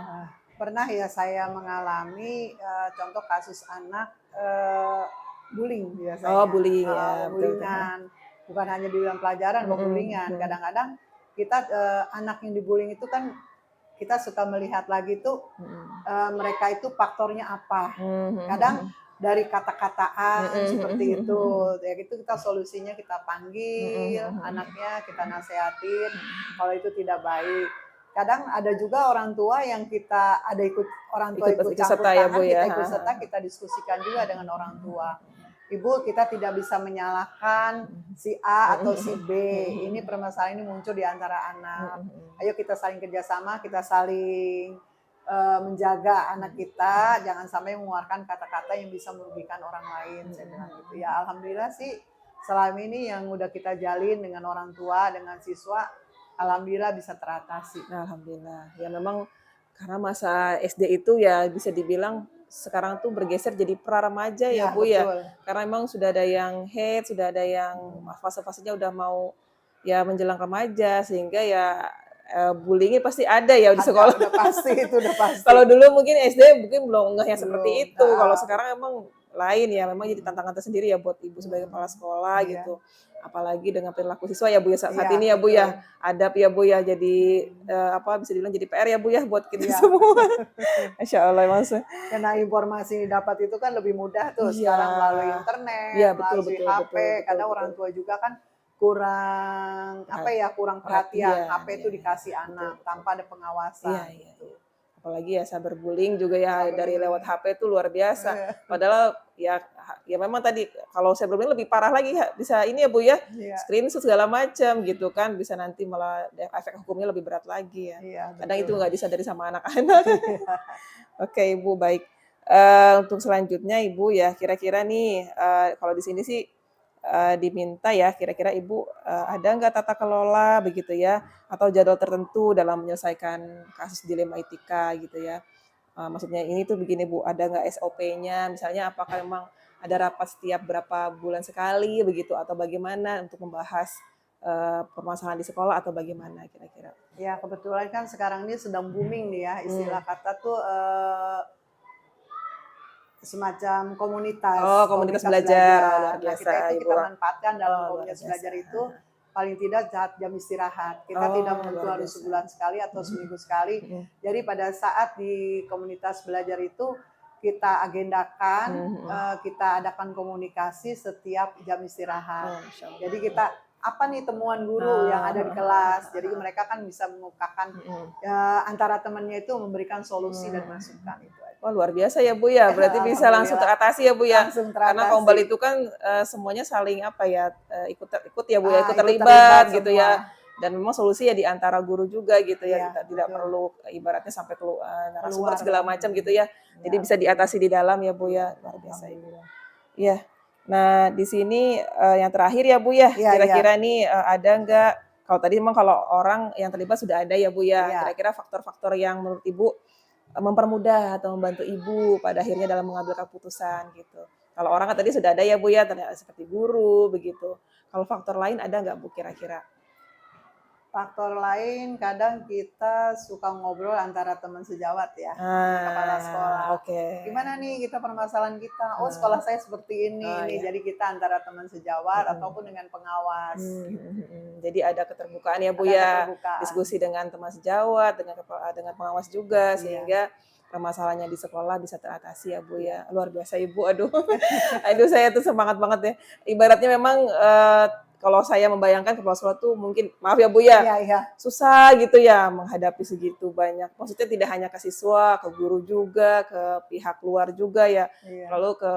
[SPEAKER 3] Pernah ya saya mengalami contoh kasus anak bullying biasanya.
[SPEAKER 1] Oh bullying ya,
[SPEAKER 3] bullyingan. Bukan hanya di dalam pelajaran, bullyingan. Kadang-kadang kita anak yang dibullying itu kan kita suka melihat lagi tuh mereka itu faktornya apa. Kadang dari kata-kataan seperti itu, ya gitu kita solusinya kita panggil anaknya, kita nasehatin kalau itu tidak baik. Kadang ada juga orang tua yang kita ada ikut campur tangan, kita ikut serta, kita diskusikan juga dengan orang tua. Ibu, kita tidak bisa menyalahkan si A atau si B. Ini permasalahan ini muncul di antara anak. Ayo kita saling kerjasama, kita saling menjaga anak kita, jangan sampai mengeluarkan kata-kata yang bisa merugikan orang lain. Saya bilang gitu ya. Alhamdulillah sih selama ini yang udah kita jalin dengan orang tua, dengan siswa, alhamdulillah bisa teratasi.
[SPEAKER 1] Alhamdulillah. Ya memang karena masa SD itu ya bisa dibilang sekarang tuh bergeser jadi pra remaja ya Bu ya. Karena memang sudah ada yang head, sudah ada yang fase-fasenya udah mau ya menjelang remaja, sehingga ya bullyingnya pasti ada ya di sekolah.
[SPEAKER 3] Udah pasti itu udah pasti.
[SPEAKER 1] Kalau dulu mungkin SD mungkin belum ngeh seperti itu. Kalau sekarang emang lain ya, memang jadi tantangan tersendiri ya buat Ibu sebagai kepala sekolah gitu. Apalagi dengan perilaku siswa ya Bu ya saat ini ya Bu ya, adab ya Bu ya, jadi bisa dibilang jadi PR ya Bu ya buat kita semua. Masya Allah Mas.
[SPEAKER 3] Karena informasi didapat itu kan lebih mudah tuh sekarang melalui internet, melalui HP. Kadang orang tua juga kan kurang perhatian. HP itu dikasih anak tanpa ada pengawasan. Gitu.
[SPEAKER 1] Apalagi ya cyberbullying juga ya dari lewat HP itu luar biasa. Padahal ya memang tadi kalau cyberbullying lebih parah lagi ya, bisa ini ya Bu ya, screenshot segala macam gitu kan, bisa nanti malah efek hukumnya lebih berat lagi ya. Kadang itu nggak disadari sama anak-anak. Oke Ibu, baik. Untuk selanjutnya Ibu ya, kira-kira nih kalau di sini sih diminta ya, kira-kira Ibu ada nggak tata kelola begitu ya, atau jadwal tertentu dalam menyelesaikan kasus dilema etika gitu ya. Maksudnya ini tuh begini Bu, ada nggak SOP-nya, misalnya apakah memang ada rapat setiap berapa bulan sekali begitu, atau bagaimana untuk membahas permasalahan di sekolah atau bagaimana kira-kira?
[SPEAKER 3] Ya kebetulan kan sekarang ini sedang booming nih ya, istilah kata tuh semacam komunitas.
[SPEAKER 1] Komunitas belajar.
[SPEAKER 3] Nah, kita manfaatkan dalam komunitas belajar itu paling tidak saat jam istirahat. Kita tidak menentu harus sebulan sekali atau seminggu sekali. Jadi pada saat di komunitas belajar itu kita agendakan, kita adakan komunikasi setiap jam istirahat. Jadi kita apa nih temuan guru yang ada di kelas. Jadi mereka kan bisa mengungkapkan antara temannya itu memberikan solusi dan masukan itu.
[SPEAKER 1] Wah luar biasa ya Bu ya, berarti bisa langsung teratasi ya Bu ya. Karena Kombal itu kan semuanya saling ikut ya Bu ya, ikut terlibat gitu ya. Dan memang solusi ya di antara guru juga gitu ya, tidak perlu ibaratnya sampai narasumber segala macam gitu ya. Jadi bisa diatasi di dalam ya Bu ya, luar biasa Ibu. Iya. Nah di sini yang terakhir ya Bu ya, kira-kira nih ada nggak, kalau tadi memang kalau orang yang terlibat sudah ada ya Bu ya, kira-kira faktor-faktor yang menurut Ibu mempermudah atau membantu Ibu pada akhirnya dalam mengambil keputusan gitu. Kalau orang kan tadi sudah ada ya Bu ya, ternyata seperti guru begitu. Kalau faktor lain ada nggak Bu kira-kira?
[SPEAKER 3] Faktor lain kadang kita suka ngobrol antara teman sejawat ya, kepala sekolah. Gimana nih kita permasalahan kita? Oh sekolah saya seperti ini. Jadi kita antara teman sejawat ataupun dengan pengawas.
[SPEAKER 1] Jadi ada keterbukaan ya Bu ya, diskusi dengan teman sejawat, dengan pengawas juga, sehingga permasalahannya di sekolah bisa teratasi ya Bu ya. Luar biasa Ibu, aduh. Aduh saya tuh semangat banget ya. Ibaratnya memang kalau saya membayangkan kepala sekolah tuh mungkin, maaf ya Bu ya,
[SPEAKER 3] Iya, iya.
[SPEAKER 1] susah gitu ya menghadapi segitu banyak. Maksudnya tidak hanya ke siswa, ke guru juga, ke pihak luar juga ya.
[SPEAKER 3] Iya.
[SPEAKER 1] Lalu ke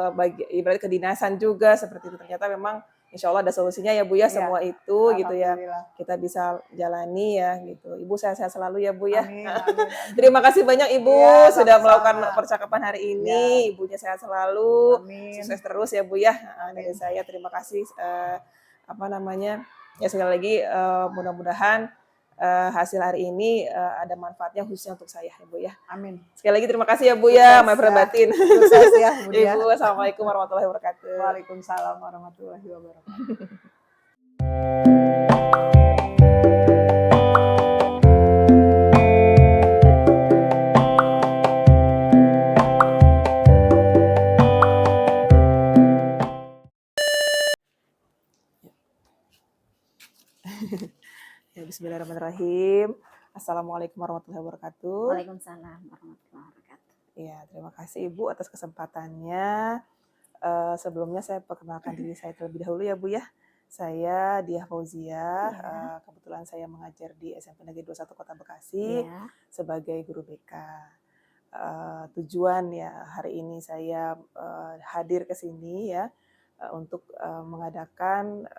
[SPEAKER 1] ibarat kedinasan juga seperti itu. Ternyata memang insya Allah ada solusinya ya Bu ya
[SPEAKER 3] Iya.
[SPEAKER 1] semua itu gitu ya.
[SPEAKER 3] Alhamdulillah.
[SPEAKER 1] Kita bisa jalani ya gitu. Ibu sehat-sehat selalu ya Bu ya.
[SPEAKER 3] Amin, amin, amin.
[SPEAKER 1] Terima kasih banyak Ibu
[SPEAKER 3] Iya,
[SPEAKER 1] sudah
[SPEAKER 3] sama-sama.
[SPEAKER 1] melakukan percakapan hari
[SPEAKER 3] Ya,
[SPEAKER 1] ini. Ibunya sehat selalu,
[SPEAKER 3] amin.
[SPEAKER 1] sukses terus ya Bu ya. Dari
[SPEAKER 3] Amin.
[SPEAKER 1] saya terima kasih apa namanya ya sekali lagi mudah-mudahan hasil hari ini ada manfaatnya khususnya untuk saya ya Bu ya.
[SPEAKER 3] Amin.
[SPEAKER 1] Sekali lagi terima kasih ya Bu ya,
[SPEAKER 3] Sukses
[SPEAKER 1] maafkan
[SPEAKER 3] ya.
[SPEAKER 1] batin.
[SPEAKER 3] Sukses ya Bu Dia.
[SPEAKER 1] Ibu, assalamualaikum warahmatullahi wabarakatuh.
[SPEAKER 3] Waalaikumsalam warahmatullahi wabarakatuh.
[SPEAKER 1] Ya, bismillahirrahmanirrahim. Assalamualaikum warahmatullahi wabarakatuh.
[SPEAKER 2] Waalaikumsalam warahmatullahi wabarakatuh.
[SPEAKER 1] Ya, terima kasih Ibu atas kesempatannya. Sebelumnya saya perkenalkan diri saya terlebih dahulu ya Bu ya. Saya Diah Fauzia,
[SPEAKER 2] Ya.
[SPEAKER 1] kebetulan saya mengajar di SMP Negeri 21 Kota Bekasi
[SPEAKER 2] Ya.
[SPEAKER 1] sebagai guru BK. Tujuan ya hari ini saya hadir ke sini ya untuk mengadakan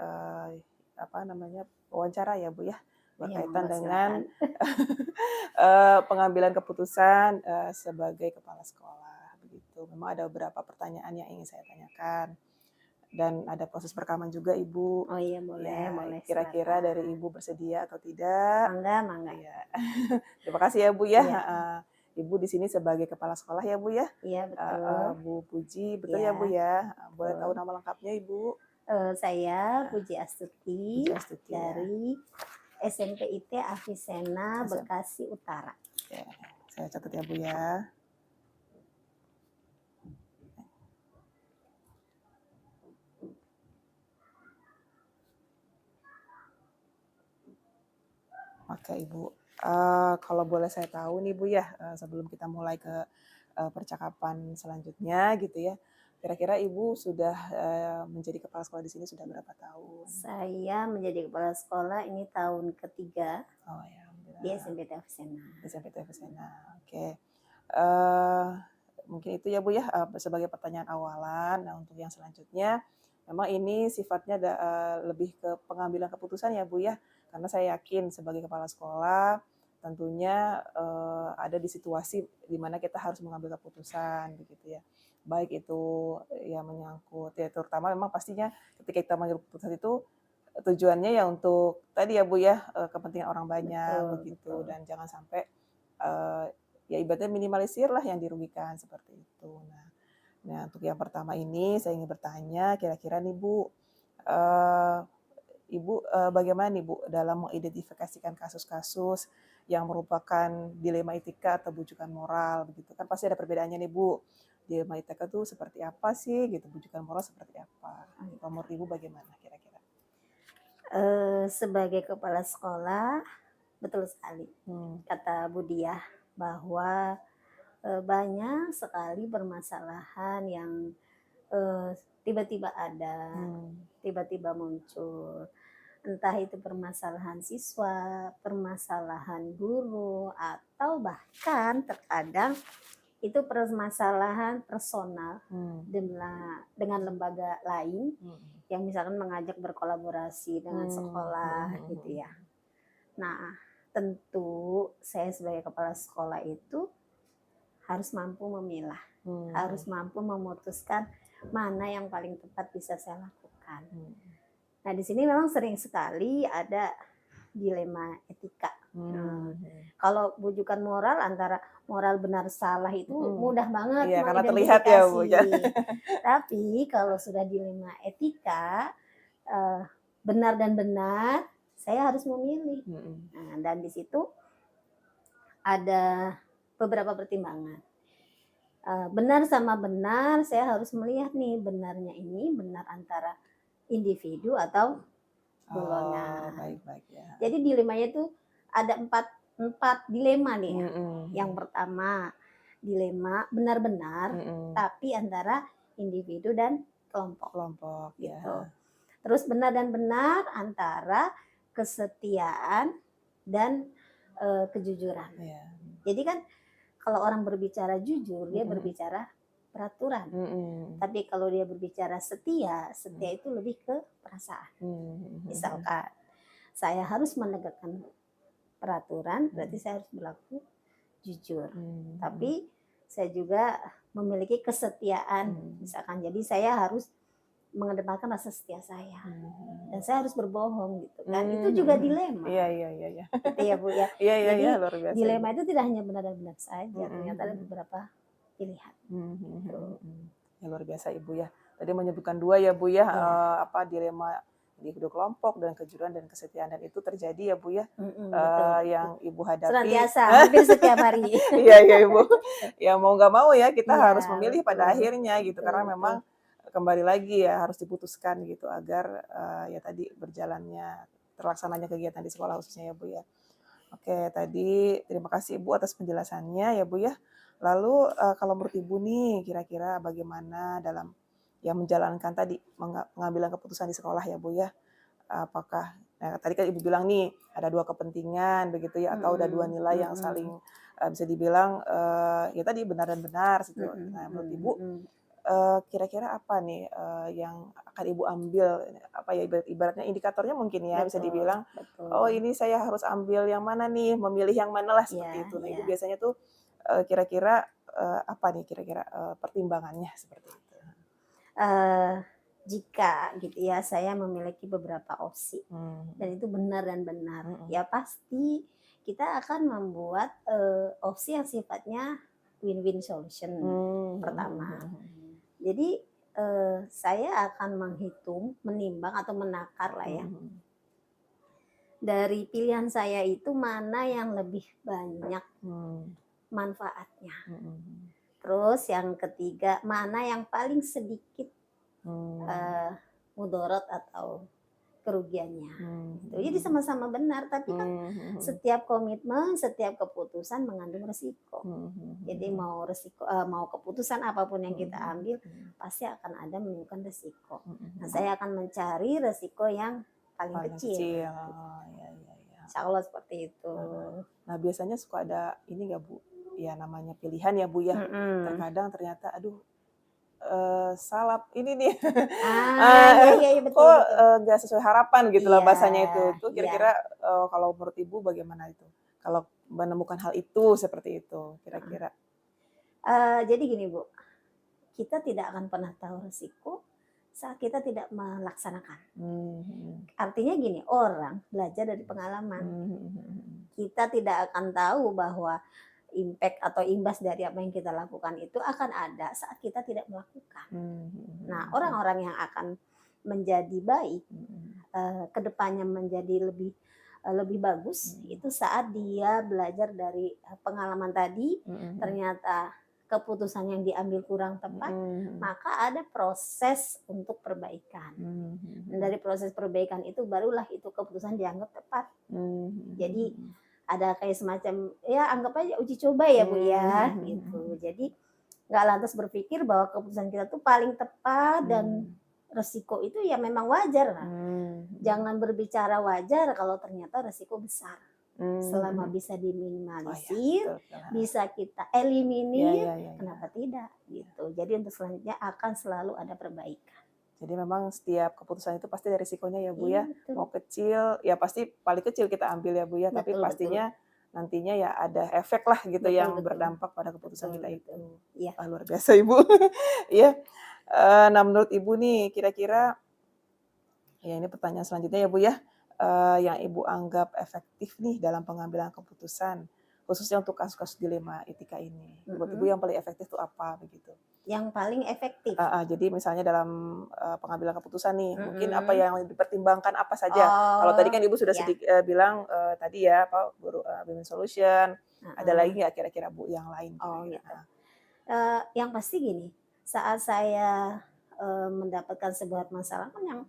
[SPEAKER 1] wawancara ya Bu ya, berkaitan dengan pengambilan keputusan sebagai kepala sekolah begitu. Memang ada beberapa pertanyaan yang ingin saya tanyakan dan ada proses perekaman juga Ibu.
[SPEAKER 2] Oh iya boleh,
[SPEAKER 1] Ya,
[SPEAKER 2] boleh.
[SPEAKER 1] kira-kira
[SPEAKER 2] silakan.
[SPEAKER 1] dari Ibu bersedia atau tidak?
[SPEAKER 2] Mangga.
[SPEAKER 1] Ya. Terima kasih ya Bu ya.
[SPEAKER 2] Iya.
[SPEAKER 1] Ibu di sini sebagai kepala sekolah ya Bu ya.
[SPEAKER 2] Iya betul.
[SPEAKER 1] Bu Puji, betul
[SPEAKER 2] Iya,
[SPEAKER 1] ya Bu ya. Boleh
[SPEAKER 2] betul.
[SPEAKER 1] tahu nama lengkapnya Ibu?
[SPEAKER 2] Saya Puji Astuti
[SPEAKER 1] Puji Astuti ya.
[SPEAKER 2] dari SMP IT Avicenna
[SPEAKER 1] SMP.
[SPEAKER 2] Bekasi Utara.
[SPEAKER 1] Oke, saya catat ya Bu ya. Oke Ibu, kalau boleh saya tahu nih Bu ya, sebelum kita mulai ke percakapan selanjutnya gitu ya, kira-kira Ibu sudah menjadi kepala sekolah di sini sudah berapa tahun?
[SPEAKER 2] Saya menjadi kepala sekolah ini tahun ketiga
[SPEAKER 1] Oh ya, alhamdulillah.
[SPEAKER 2] di SMP Avicenna.
[SPEAKER 1] SMP Avicenna, oke. Mungkin itu ya Bu ya sebagai pertanyaan awalan. Nah untuk yang selanjutnya, memang ini sifatnya lebih ke pengambilan keputusan ya Bu ya, karena saya yakin sebagai kepala sekolah tentunya ada di situasi di mana kita harus mengambil keputusan begitu ya. Baik itu ya menyangkut ya terutama memang pastinya ketika kita mengambil keputusan itu tujuannya ya untuk tadi ya Bu ya kepentingan orang banyak begitu
[SPEAKER 2] Betul.
[SPEAKER 1] dan jangan sampai ya ibaratnya minimalisir lah yang dirugikan seperti itu. Nah untuk yang pertama ini saya ingin bertanya kira-kira nih Bu, Ibu bagaimana nih Bu dalam mengidentifikasikan kasus-kasus yang merupakan dilema etika atau bujukan moral begitu kan pasti ada perbedaannya nih Bu. Dilema etika itu seperti apa sih gitu, bujukan moral seperti apa? Kalau menurut Ibu bagaimana kira-kira?
[SPEAKER 2] Sebagai kepala sekolah betul sekali kata Bu Diah bahwa banyak sekali permasalahan yang tiba-tiba ada, tiba-tiba muncul. Entah itu permasalahan siswa, permasalahan guru, atau bahkan terkadang itu permasalahan personal dengan lembaga lain yang misalkan mengajak berkolaborasi dengan sekolah gitu ya. Nah, tentu saya sebagai kepala sekolah itu harus mampu memilah, harus mampu memutuskan mana yang paling tepat bisa saya lakukan. Nah, di sini memang sering sekali ada dilema etika. Kalau bujukan moral antara moral benar salah itu mudah banget
[SPEAKER 1] iya, karena terlihat ya Bu.
[SPEAKER 2] Tapi kalau sudah dilema etika benar dan benar, saya harus memilih. Nah, dan di situ ada beberapa pertimbangan. Benar sama benar, saya harus melihat nih benarnya ini benar antara individu atau golongan.
[SPEAKER 1] Baik ya.
[SPEAKER 2] Jadi dilemanya itu ada empat dilema nih. Yang pertama,
[SPEAKER 4] dilema benar-benar,
[SPEAKER 1] Mm-mm.
[SPEAKER 4] tapi antara individu dan kelompok
[SPEAKER 1] Kelompok ya.
[SPEAKER 4] gitu. Terus benar dan benar antara kesetiaan dan kejujuran.
[SPEAKER 1] Ya.
[SPEAKER 4] Jadi kan kalau orang berbicara jujur, dia
[SPEAKER 1] Mm-mm.
[SPEAKER 4] berbicara peraturan.
[SPEAKER 1] Mm-mm.
[SPEAKER 4] Tapi kalau dia berbicara setia, setia itu lebih ke perasaan.
[SPEAKER 1] Mm-mm.
[SPEAKER 4] Misalkan saya harus menegakkan peraturan, berarti saya harus berlaku jujur.
[SPEAKER 1] Mm-mm.
[SPEAKER 4] Tapi saya juga memiliki kesetiaan, misalkan. Jadi saya harus mengedepankan rasa setia saya. Dan saya harus berbohong gitu kan. Itu juga dilema.
[SPEAKER 1] Iya.
[SPEAKER 4] Gitu ya Bu ya.
[SPEAKER 1] Iya,
[SPEAKER 4] Jadi
[SPEAKER 1] luar biasa.
[SPEAKER 4] dilema itu tidak hanya benar dan benar saja, ternyata ada beberapa pilihan.
[SPEAKER 1] Ya, luar biasa Ibu ya. Tadi menyebutkan 2 ya Bu ya, apa dilema individu kelompok dan kejujuran dan kesetiaan, dan itu terjadi ya Bu ya.
[SPEAKER 4] Betul.
[SPEAKER 1] Yang Ibu hadapi
[SPEAKER 4] Senantiasa, hampir setiap hari.
[SPEAKER 1] Iya Ibu. Ya mau nggak mau ya kita
[SPEAKER 4] Iya,
[SPEAKER 1] harus memilih pada
[SPEAKER 4] betul.
[SPEAKER 1] akhirnya gitu,
[SPEAKER 4] Betul,
[SPEAKER 1] karena
[SPEAKER 4] betul.
[SPEAKER 1] memang kembali lagi ya harus diputuskan gitu agar ya tadi berjalannya terlaksananya kegiatan di sekolah khususnya ya Bu ya. Oke, tadi terima kasih Ibu atas penjelasannya ya Bu ya. Lalu kalau menurut Ibu nih kira-kira bagaimana dalam ya menjalankan tadi pengambilan keputusan di sekolah ya Bu ya? Apakah tadi kan Ibu bilang nih ada 2 kepentingan begitu ya, atau ada 2 nilai yang saling bisa dibilang ya tadi benar dan benar gitu. Nah, menurut Ibu kira-kira apa nih yang akan Ibu ambil, apa ya ibaratnya indikatornya mungkin ya bisa dibilang, oh ini saya harus ambil yang mana nih, memilih yang mana lah seperti itu. Nah itu biasanya tuh kira-kira apa nih kira-kira pertimbangannya seperti itu?
[SPEAKER 4] Jika gitu ya saya memiliki beberapa opsi dan itu benar dan benar, ya pasti kita akan membuat opsi yang sifatnya win-win solution pertama. Jadi saya akan menghitung, menimbang atau menakar lah ya. Dari pilihan saya itu mana yang lebih banyak manfaatnya. Terus yang ketiga, mana yang paling sedikit mudorot atau kerugiannya. Jadi sama-sama benar, tapi kan setiap komitmen, setiap keputusan mengandung resiko. Jadi mau keputusan apapun yang kita ambil pasti akan ada menimbulkan resiko. Nah, saya akan mencari resiko yang paling kecil. Insya Allah seperti itu.
[SPEAKER 1] Nah biasanya suka ada ini nggak Bu? Ya namanya pilihan ya Bu ya. Terkadang ternyata aduh salah ini nih kok nggak sesuai harapan gitu lah bahasanya itu kira-kira kalau menurut Ibu bagaimana itu kalau menemukan hal itu seperti itu kira-kira?
[SPEAKER 4] Jadi gini Bu, kita tidak akan pernah tahu resiko saat kita tidak melaksanakan. Artinya gini, orang belajar dari pengalaman. Kita tidak akan tahu bahwa impact atau imbas dari apa yang kita lakukan itu akan ada saat kita tidak melakukan. Nah, orang-orang yang akan menjadi baik, kedepannya menjadi lebih bagus, itu saat dia belajar dari pengalaman tadi, ternyata keputusan yang diambil kurang tepat, maka ada proses untuk perbaikan. Dan dari proses perbaikan itu barulah itu keputusan dianggap tepat. Jadi ada kayak semacam ya anggap aja uji coba ya Bu ya gitu. Jadi nggak lantas berpikir bahwa keputusan kita tuh paling tepat dan resiko itu ya memang wajar lah. Jangan berbicara wajar kalau ternyata resiko besar. Selama bisa diminimalisir, bisa kita eliminir, kenapa tidak gitu. Jadi untuk selanjutnya akan selalu ada perbaikan.
[SPEAKER 1] Jadi memang setiap keputusan itu pasti ada risikonya ya Bu ya. Mau kecil, ya pasti paling kecil kita ambil ya Bu ya. Tapi pastinya nantinya ya ada efek lah gitu yang berdampak pada keputusan kita itu. Luar biasa Ibu. Iya. Nah menurut Ibu nih kira-kira, ya ini pertanyaan selanjutnya ya Bu ya. Yang Ibu anggap efektif nih dalam pengambilan keputusan, khususnya untuk kasus-kasus dilema etika ini. Menurut Ibu yang paling efektif itu apa begitu?
[SPEAKER 4] Yang paling efektif.
[SPEAKER 1] Jadi misalnya dalam pengambilan keputusan nih, mungkin apa yang dipertimbangkan apa saja. Kalau tadi kan Ibu sudah bilang tadi ya apa win-win solution. Ada lagi nggak kira-kira Bu yang lain?
[SPEAKER 4] Gitu. Yang pasti gini, saat saya mendapatkan sebuah masalah kan yang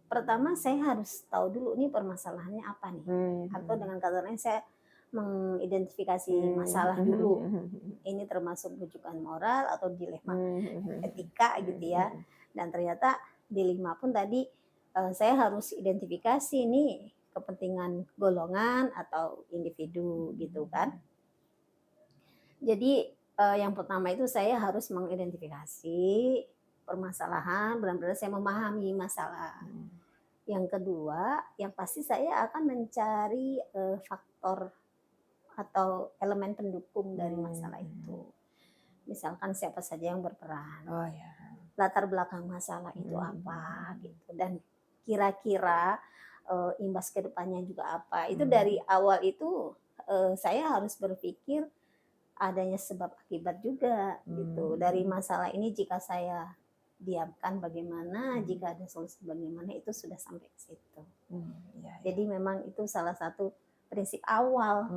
[SPEAKER 4] pertama saya harus tahu dulu nih permasalahannya apa nih. Atau dengan kata lain saya mengidentifikasi masalah dulu. Ini termasuk rujukan moral atau dilema etika gitu ya. Dan ternyata dilema pun tadi saya harus identifikasi nih kepentingan golongan atau individu gitu kan. Jadi yang pertama itu saya harus mengidentifikasi permasalahan, benar-benar saya memahami masalah. Yang kedua, yang pasti saya akan mencari faktor atau elemen pendukung dari masalah itu. Misalkan siapa saja yang berperan.
[SPEAKER 1] Oh ya.
[SPEAKER 4] Latar belakang masalah itu apa gitu, dan kira-kira imbas ke depannya juga apa. Itu dari awal itu saya harus berpikir adanya sebab akibat juga gitu. Dari masalah ini jika saya diamkan bagaimana, jika ada solusi bagaimana, itu sudah sampai ke situ. Jadi memang itu salah satu prinsip awal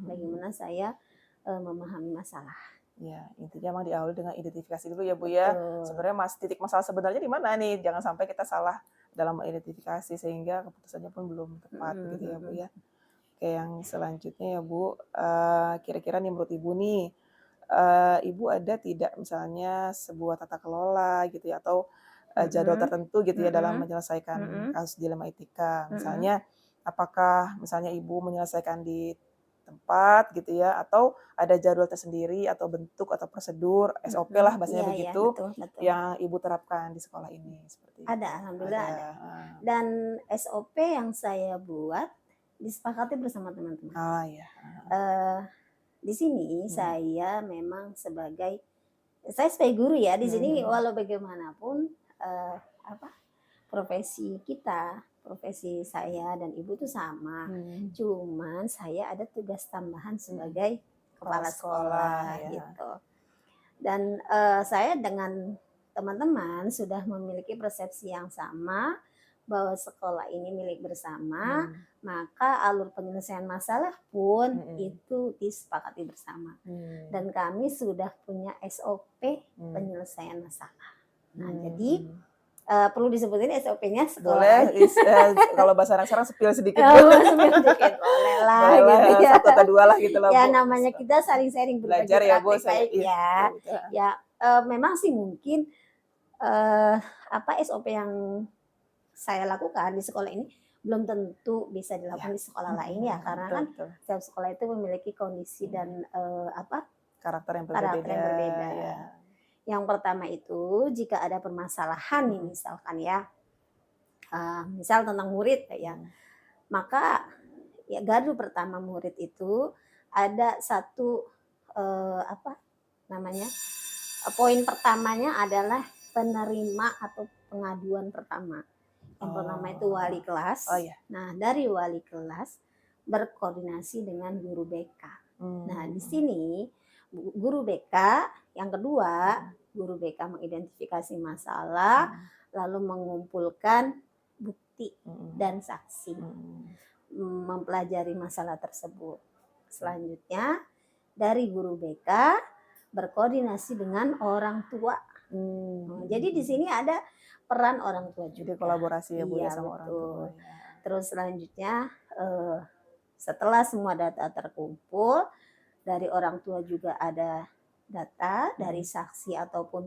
[SPEAKER 4] bagaimana saya memahami masalah.
[SPEAKER 1] Ya, intinya memang diawali dengan identifikasi dulu ya Bu ya. Sebenarnya titik masalah sebenarnya di mana nih? Jangan sampai kita salah dalam mengidentifikasi sehingga keputusannya pun belum tepat gitu ya Bu ya. Oke, yang selanjutnya ya Bu, kira-kira nih menurut Ibu nih, Ibu ada tidak misalnya sebuah tata kelola gitu ya atau jadwal tertentu gitu ya dalam menyelesaikan kasus dilema etika? Misalnya apakah misalnya Ibu menyelesaikan di tempat gitu ya atau ada jadwal tersendiri atau bentuk atau prosedur SOP lah bahasanya begitu
[SPEAKER 4] betul.
[SPEAKER 1] yang Ibu terapkan di sekolah ini seperti itu?
[SPEAKER 4] Alhamdulillah ada. Dan SOP yang saya buat disepakati bersama teman-teman.
[SPEAKER 1] Ya.
[SPEAKER 4] Di sini saya memang saya sebagai guru ya di sini walau bagaimanapun profesi saya dan Ibu itu sama. Cuman saya ada tugas tambahan sebagai kepala sekolah gitu. Dan saya dengan teman-teman sudah memiliki persepsi yang sama bahwa sekolah ini milik bersama, maka alur penyelesaian masalah pun itu disepakati bersama. Dan kami sudah punya SOP penyelesaian masalah. Nah, jadi perlu disebutin SOP-nya sekolah.
[SPEAKER 1] Boleh, kalau bahasa anak sekarang spill sedikit.
[SPEAKER 4] Boleh lah gitu ya.
[SPEAKER 1] Satu atau dua lah gitu lah Bu.
[SPEAKER 4] Ya namanya kita saling sharing berbagi
[SPEAKER 1] belajar ya Bu.
[SPEAKER 4] baik ya. Ya memang sih mungkin SOP yang saya lakukan di sekolah ini belum tentu bisa dilakukan di sekolah lain ya, karena kan setiap sekolah itu memiliki kondisi dan
[SPEAKER 1] karakter yang
[SPEAKER 4] berbeda. Yang pertama itu jika ada permasalahan nih misalkan ya, misal tentang murid ya, maka ya gardu pertama murid itu ada satu poin pertamanya adalah penerima atau pengaduan pertama. Yang pertama itu wali kelas. Nah dari wali kelas berkoordinasi dengan guru BK. Nah di sini guru BK, yang kedua guru BK mengidentifikasi masalah, lalu mengumpulkan bukti dan saksi, mempelajari masalah tersebut. Selanjutnya dari guru BK berkoordinasi dengan orang tua. Jadi di sini ada peran orang tua juga.
[SPEAKER 1] Jadi kolaborasi ya Bu ya sama orang tua.
[SPEAKER 4] Terus selanjutnya setelah semua data terkumpul, dari orang tua juga ada data, dari saksi ataupun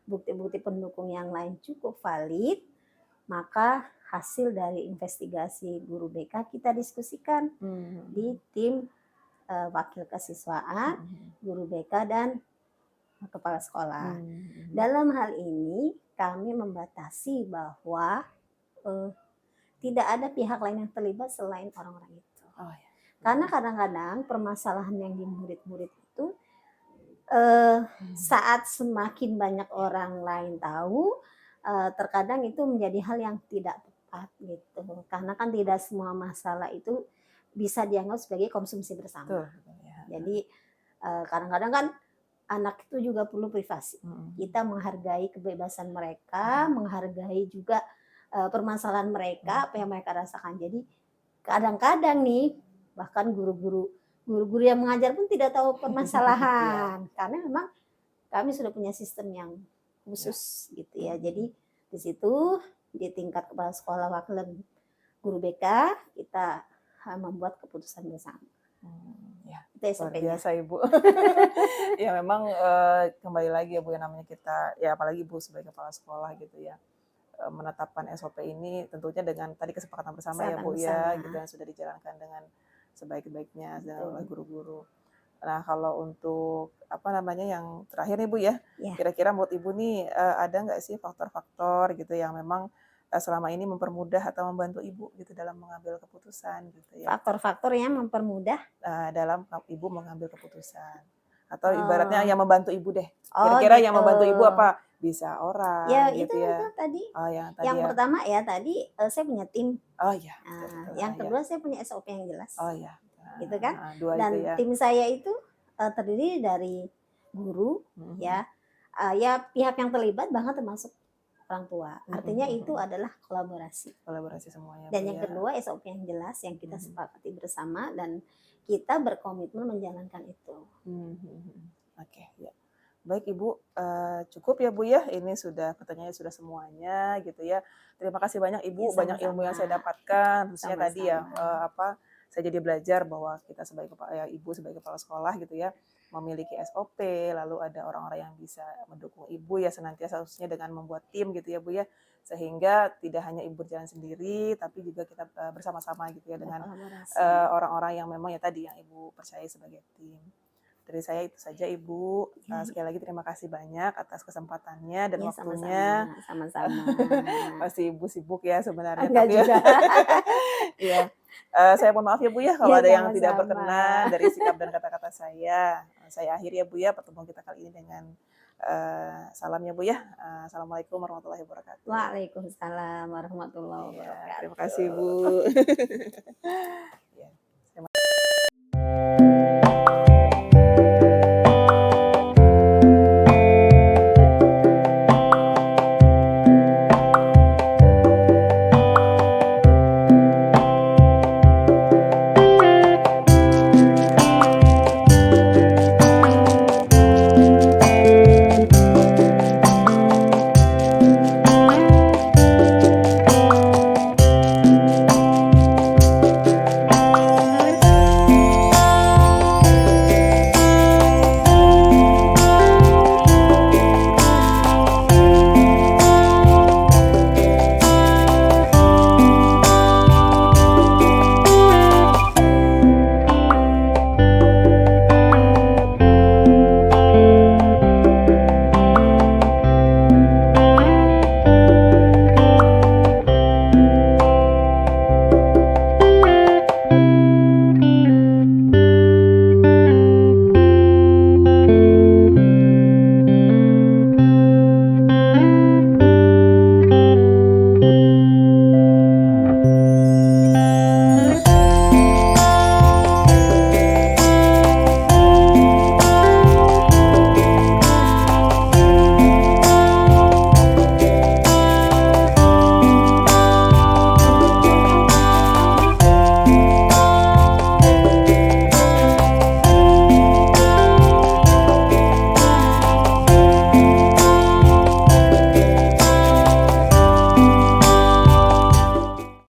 [SPEAKER 4] bukti-bukti pendukung yang lain cukup valid, maka hasil dari investigasi guru BK kita diskusikan di tim wakil kesiswaan, guru BK dan kepala sekolah. Dalam hal ini kami membatasi bahwa tidak ada pihak lain yang terlibat selain orang-orang itu. Karena kadang-kadang permasalahan yang di murid-murid itu saat semakin banyak orang lain tahu, terkadang itu menjadi hal yang tidak tepat gitu. Karena kan tidak semua masalah itu bisa dianggap sebagai konsumsi bersama. Jadi kadang-kadang kan anak itu juga perlu privasi. Kita menghargai kebebasan mereka, menghargai juga permasalahan mereka, apa yang mereka rasakan. Jadi kadang-kadang nih bahkan guru-guru yang mengajar pun tidak tahu permasalahan karena memang kami sudah punya sistem yang khusus gitu ya. Jadi di situ di tingkat kepala sekolah wakil guru BK kita membuat keputusan bersama.
[SPEAKER 1] Ya,
[SPEAKER 4] Itu
[SPEAKER 1] luar
[SPEAKER 4] SOP-nya.
[SPEAKER 1] biasa Ibu. Ya memang kembali lagi ya Bu, yang namanya kita, ya apalagi Ibu sebagai kepala sekolah gitu ya, menetapkan SOP ini tentunya dengan tadi kesepakatan bersama ya
[SPEAKER 4] Kesepakatan
[SPEAKER 1] Bu ya,
[SPEAKER 4] bersama.
[SPEAKER 1] gitu yang sudah dijalankan dengan sebaik-baiknya oleh
[SPEAKER 4] Betul.
[SPEAKER 1] guru-guru. Nah kalau untuk apa namanya yang terakhir nih Bu ya,
[SPEAKER 4] Ya.
[SPEAKER 1] kira-kira menurut Ibu nih ada nggak sih faktor-faktor gitu yang memang selama ini mempermudah atau membantu Ibu gitu dalam mengambil keputusan gitu ya,
[SPEAKER 4] Faktor-faktor yang mempermudah.
[SPEAKER 1] dalam Ibu mengambil keputusan? Atau ibaratnya
[SPEAKER 4] Oh,
[SPEAKER 1] yang membantu Ibu deh,
[SPEAKER 4] oh
[SPEAKER 1] kira-kira yang
[SPEAKER 4] gitu.
[SPEAKER 1] membantu Ibu apa? Bisa
[SPEAKER 4] Ya
[SPEAKER 1] orang
[SPEAKER 4] itu
[SPEAKER 1] gitu ya?
[SPEAKER 4] tadi.
[SPEAKER 1] Oh yang
[SPEAKER 4] Yang
[SPEAKER 1] tadi ya?
[SPEAKER 4] pertama ya tadi saya punya tim.
[SPEAKER 1] Oh iya, betul
[SPEAKER 4] Nah,
[SPEAKER 1] betul,
[SPEAKER 4] yang
[SPEAKER 1] ya.
[SPEAKER 4] kedua saya punya SOP yang
[SPEAKER 1] Oh
[SPEAKER 4] jelas,
[SPEAKER 1] iya,
[SPEAKER 4] gitu kan?
[SPEAKER 1] 2 itu
[SPEAKER 4] Dan
[SPEAKER 1] ya?
[SPEAKER 4] tim saya itu terdiri dari guru,
[SPEAKER 1] Mhm mhm.
[SPEAKER 4] ya, ya pihak yang terlibat bahkan termasuk orang tua.
[SPEAKER 1] Mhm
[SPEAKER 4] Artinya
[SPEAKER 1] mhm
[SPEAKER 4] itu
[SPEAKER 1] mhm.
[SPEAKER 4] adalah kolaborasi.
[SPEAKER 1] Kolaborasi semuanya Bu
[SPEAKER 4] Dan yang
[SPEAKER 1] ya?
[SPEAKER 4] kedua SOP yang jelas yang kita
[SPEAKER 1] Mhm.
[SPEAKER 4] sepakati bersama dan kita berkomitmen menjalankan itu.
[SPEAKER 1] Oke, ya. Baik Ibu, cukup ya Bu ya, ini sudah pertanyaannya sudah semuanya gitu ya. Terima kasih banyak
[SPEAKER 4] Ya
[SPEAKER 1] Ibu, banyak ilmu yang saya
[SPEAKER 4] sama-sama,
[SPEAKER 1] dapatkan, khususnya tadi ya,
[SPEAKER 4] sama-sama.
[SPEAKER 1] apa, saya jadi belajar bahwa kita sebagai ya Ibu sebagai kepala sekolah gitu ya, memiliki SOP, lalu ada orang-orang yang bisa mendukung Ibu ya senantiasa khususnya dengan membuat tim gitu ya Bu ya, sehingga tidak hanya Ibu berjalan sendiri, tapi juga kita bersama-sama gitu ya dengan
[SPEAKER 4] Berkolaborasi.
[SPEAKER 1] orang-orang yang memang ya tadi yang Ibu percaya sebagai tim. Dari saya itu saja Ibu.
[SPEAKER 4] Ya,
[SPEAKER 1] Sekali lagi terima kasih banyak atas kesempatannya dan
[SPEAKER 4] ya
[SPEAKER 1] waktunya.
[SPEAKER 4] sama-sama, sama-sama.
[SPEAKER 1] Pasti Ibu sibuk ya sebenarnya,
[SPEAKER 4] Enggak
[SPEAKER 1] tapi ya
[SPEAKER 4] juga.
[SPEAKER 1] iya. Saya mohon maaf ya Bu ya kalau
[SPEAKER 4] Ya
[SPEAKER 1] ada yang tidak
[SPEAKER 4] sama-sama.
[SPEAKER 1] berkenan dari sikap dan kata-kata saya. Saya akhiri ya Bu ya pertemuan kita kali ini dengan salam ya Bu ya. Assalamualaikum warahmatullahi wabarakatuh.
[SPEAKER 4] Waalaikumsalam warahmatullahi
[SPEAKER 1] Iya, terima kasih Bu.
[SPEAKER 4] wabarakatuh.